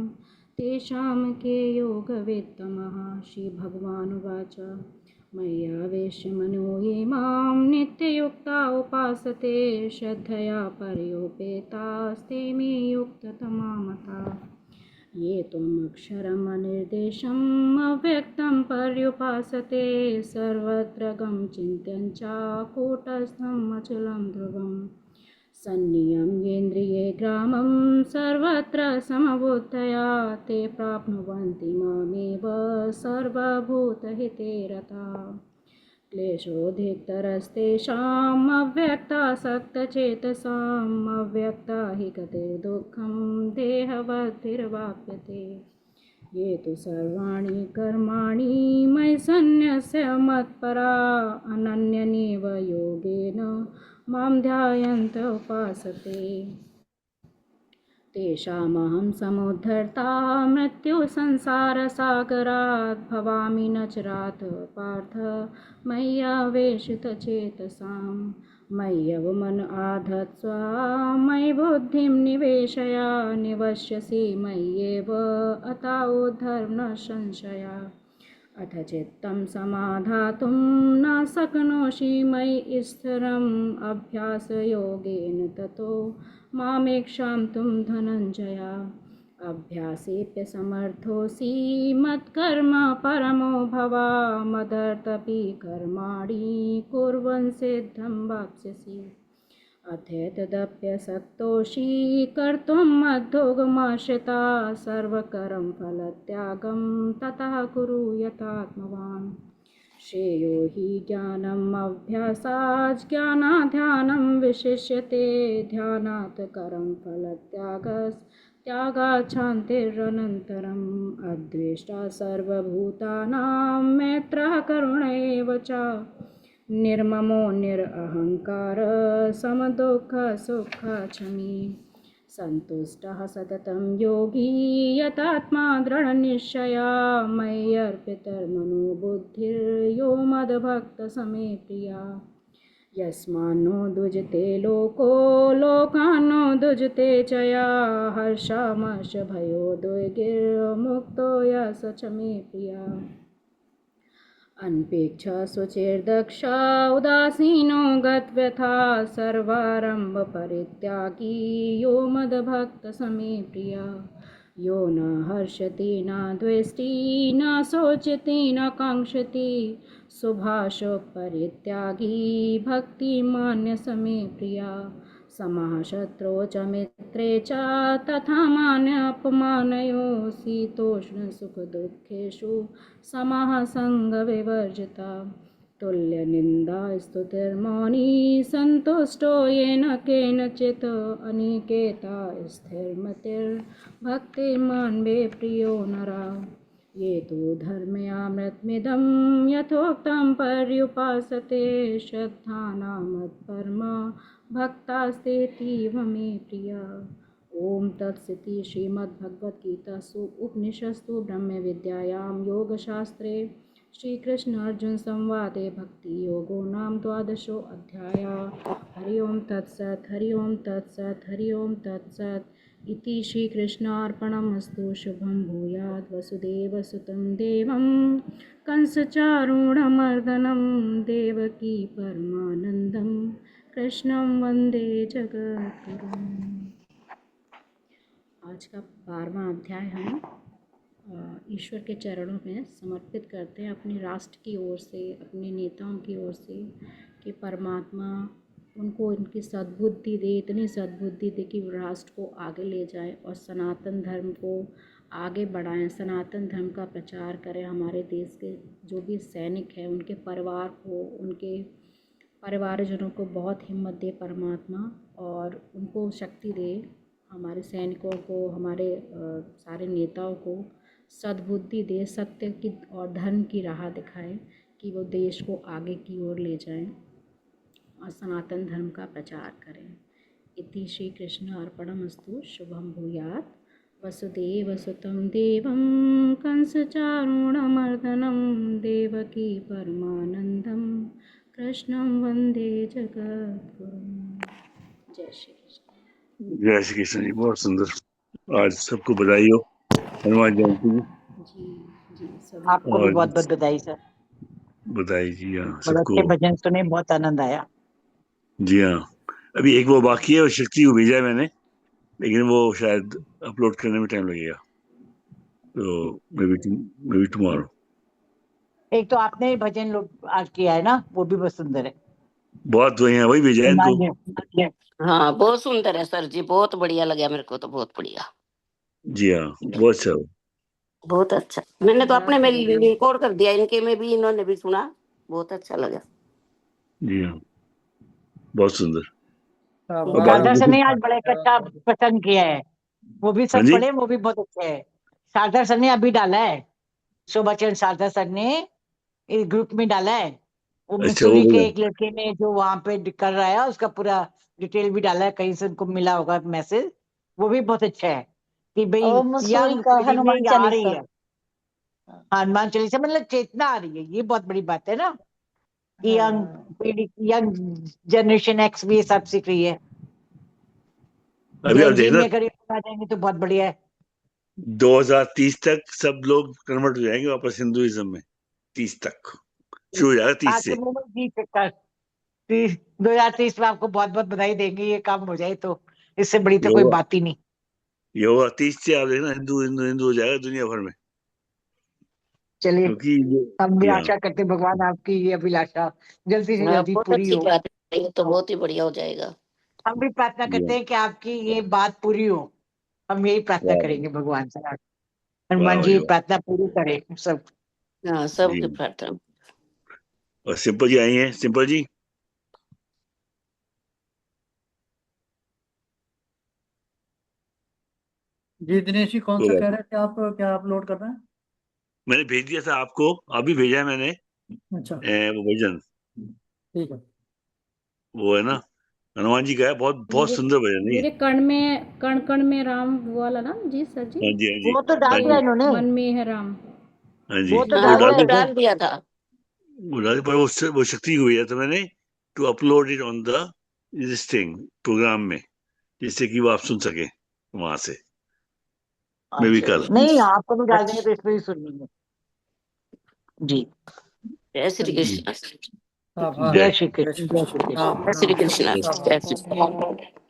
तेषां के योगवित्तमः। श्रीभगवानुवाच मय्यावेश्य मनो ये मां नित्ययुक्ता उपासते श्रद्धया पर्युपेतास्ते मे युक्ततमा मताः। ये त्वमक्षरम् अनिर्देशम् अव्यक्तं पर्युपासते सर्वत्र गं चिन्त्यं च कूटस्थम् अचलं ध्रुवम् सन्नियम्येन्द्रिये ग्रामं सर्वत्र समबुद्धया ते प्राप्नुवन्ति मामेव सर्वभूतहिते रताः। क्लेशोऽधिकतरस्तेषाम् अव्यक्तासक्तचेतसाम् अव्यक्ता हि गतिर्दुःखं देहवद्भिर्वाप्यते। ये तु सर्वाणि कर्माणि मयि सन्न्यस्य मत्परा अनन्येनैव योगेन मां ध्यायन्त उपासते। तेषामहं समुद्धर्ता मृत्युसंसारसागरात् भवामि न चिरात् पार्थ मय्यावेशितचेतसाम्। मय्यव मन आधत्स्व मयि बुद्धिं निवेशय निवश्यसि मय्येव अतः उद्धर न संशया। अथ चित्तं समाधातुं न शक्नोषि मयि स्थिरम् अभ्यासयोगेन ततो मामेक्षान्तुं धनञ्जय। अभ्यासेऽप्यसमर्थोऽसि मत्कर्म परमो भव मदर्थमपि कर्माणि कुर्वन् सिद्धं वाप्स्यसि। अथेतदप्यसक्तोषि कर्तुं मद्योगमाश्रिता सर्वकर्म फलत्यागं ततः कुरु यथात्मवान्। श्रेयो हि ज्ञानम् अभ्यासात् ज्ञानाध्यानं विशिष्यते ध्यानात् कर्म फलत्यागात् शान्तिरनन्तरम्। अद्वेष्टा सर्वभूतानां मैत्रः करुण एव च निर्ममो निरहङ्कार समदुःखसुखक्षमी। सन्तुष्टः सततं योगी यतात्मा दृढनिश्चया मय्यर्पितमनो बुद्धिर्यो मद्भक्तः मे प्रिया। यस्मान्नो दुजते लोको लोकान्नो दुजते च या हर्षामर्षभयोद्वेगैर्मुक्तो यः स च मे प्रिया। अनपेक्ष शुचिर्दक्ष उदासीनो गतव्यथा सर्वारंभ परित्यागी यो मद्भक्तः मे प्रिया। यो न हर्षति न द्वेष्टि न शोचति न कांक्षति शुभाशुभ परित्यागी भक्तिमान्य स मे प्रिया। समः शत्रौ च मित्रे च तथा मान्य अपमानयोः शीतोष्ण सुख दुःखेषु समः संगविवर्जिता। तुल्य निंदा स्तुतिर्मौनी संतुष्टो येन केनचित् अनिकेता स्थिरमतिर्भक्तिमान् मे प्रियो नरा। ये तु धर्म्यामृतमिदं यथोक्तं पर्युपासते श्रद्धाना मत्परमा भक्तास्तेतीव मे प्रिया। ओम तत्सति श्रीमद्भगवद्गीतासु उपनिषत्सु ब्रह्म विद्यायां योगशास्त्रे श्रीकृष्ण अर्जुन संवादे भक्ति योगो नाम 12 अध्यायः। हरि ओम तत्सत् हरि ओम तत्सत् हरि ओम तत्सत् इति श्रीकृष्णार्पणमस्तु। शुभं भूयात् वसुदेवसुतं देवं कंसचारूढमर्दनं देवकी परमानन्दं कृष्णं वन्दे जगद्गुरुम्। आज का 12वां अध्याय हम ईश्वर के चरणों में समर्पित करते हैं अपने राष्ट्र की ओर से, अपने नेताओं की ओर से कि परमात्मा उनको इनकी सद्बुद्धि दे, इतनी सद्बुद्धि दे कि राष्ट्र को आगे ले जाए और सनातन धर्म को आगे बढ़ाएं, सनातन धर्म का प्रचार करें। हमारे देश के जो भी सैनिक हैं उनके परिवार को, उनके परिवारजनों को बहुत हिम्मत दे परमात्मा और उनको शक्ति दे। हमारे सैनिकों को, हमारे सारे नेताओं को सद्बुद्धि दे, सत्य की और धर्म की राह दिखाए कि वो देश को आगे की ओर ले जाएं और सनातन धर्म का प्रचार करें। इति श्री कृष्ण अर्पणमस्तु। शुभम भूयात् वसुदेवसुतं देवं कंसचारूढमर्दनं देवकी परमानन्दं कृष्णं वन्दे जगद्गुरुम्। जय श्री कृष्ण। जय श्री कृष्ण जी, बहुत सुंदर। आज सबको बधाई हो हनुमान जयंती की। जी जी सभी आपको भी बहुत बहुत बधाई सर। बधाई जी। हाँ बड़े सबको। अच्छे भजन सुने, बहुत आनंद आया। जी हाँ, अभी एक वो बाकी है, वो शक्ति को भेजा है मैंने, लेकिन वो शायद अपलोड करने में टाइम लगेगा, तो मे बी टुमारो। एक तो आपने भजन लोग आज किया है ना, वो भी बहुत सुंदर है। बहुत बढ़िया, वही भेजा है इनको। हाँ बहुत सुंदर है सर जी, बहुत बढ़िया लगा मेरे को तो, बहुत बढ़िया। जी हाँ, बहुत अच्छा। बहुत अच्छा। मैंने तो अपने में रिकॉर्ड कर दिया, इनके में भी, इन्होंने भी सुना। बहुत अच्छा लगा। जी हाँ, बहुत सुंदर। और आभार बाकी शारदा सर ने कुछ- आज बड़ा एक अच्छा प्रसंग किया है, वो भी हाँ सब जी, पढ़े, वो भी बहुत अच्छे है। शारदा सर ने अभी डाला है, शोभाचरण शारदा सर ने इस ग्रुप में डाला है। वो अच्छा वो मिसूरी के बोला। एक लड़के ने जो वहां पे कर रहा है, उसका पूरा डिटेल भी डाला है, कहीं से उनको मिला होगा मैसेज। वो भी बहुत अच्छा है कि भाई और मसूरी यंग का पीढ़ी में हनुमान ये आ रही चालीसा। है, हनुमान चालीसा मतलब चेतना आ रही है, ये बहुत बड़ी बात है ना कि यंग हाँ पीढ़ी, यंग जनरेशन एक्स भी ये सब सीख रही है। अभी आप जेन जी देखना में अगर ये आ जाएंगे तो बहुत बढ़िया है। 2030 तक सब लोग कन्वर्ट हो जाएंगे वापस हिंदुइज्म में। 30 तक शुरू हो जाएगा, 30 आपके से। मुंह में जी चक्कर 2030 में आपको बहुत बहुत बधाई देंगे, ये काम हो जाए तो इससे बड़ी ये तो कोई होगा बात ही नहीं। ये होगा 30 से, आप देखना हिंदू हिंदू हिंदू हो जाएगा दुनिया भर में। चलिए, क्योंकि हम भी यहाँ आशा करते हैं भगवान आपकी ये अभिलाषा जल्दी से हाँ, जल्दी बहुत पूरी अच्छी हो। बात है, ये तो बहुत ही बढ़िया हो जाएगा। हम भी प्रार्थना करते हैं कि आपकी ये बात पूरी हो, हम यही प्रार्थना वाह करेंगे भगवान से। वाह हनुमान जी भाई ये वाह। प्रार्थना पूरी करें सब। हाँ, जी, सबकी प्रार्थना। और सिंपल जी आई हैं। सिंपल जी, जी दिनेश जी, कौन कोई सा बात कह नहीं। रहे थे आप, क्या अपलोड कर रहे हैं? मैंने भेज दिया था आपको, अभी भेजा है मैंने। अच्छा वो भजन, ठीक है। वो है ना, हनुमान जी का है, बहुत बहुत मेरे सुंदर भजन है ये। मेरे कण कण में राम वो वाला ना जी सर जी। हाँ जी, हाँ जी, वो तो हाँ डाल दिया जी, इन्होंने, मन में है राम। हाँ जी। वो तो हाँ, वो डाल वो डाल दिया तो दिया था, डाल दिया था। वो डाल दिया, पर वो शक्ति को भेजा था मैंने, to upload it on the this thing program में, जिससे कि वो आप सुन सके वहां से, मे भी अच्छा कल। अच्छा, नहीं आपको भी डाल देंगे तो अच्छा, इसमें ही सुन लेंगे जी। जय श्री चलिए, जी, कृष्ण। आभार। जय जय श्री जय कृष्ण, श्री जय कृष्ण। श्री कृष्ण। राम जय श्री राम। कृष्ण। राम। जय श्री कृष्ण।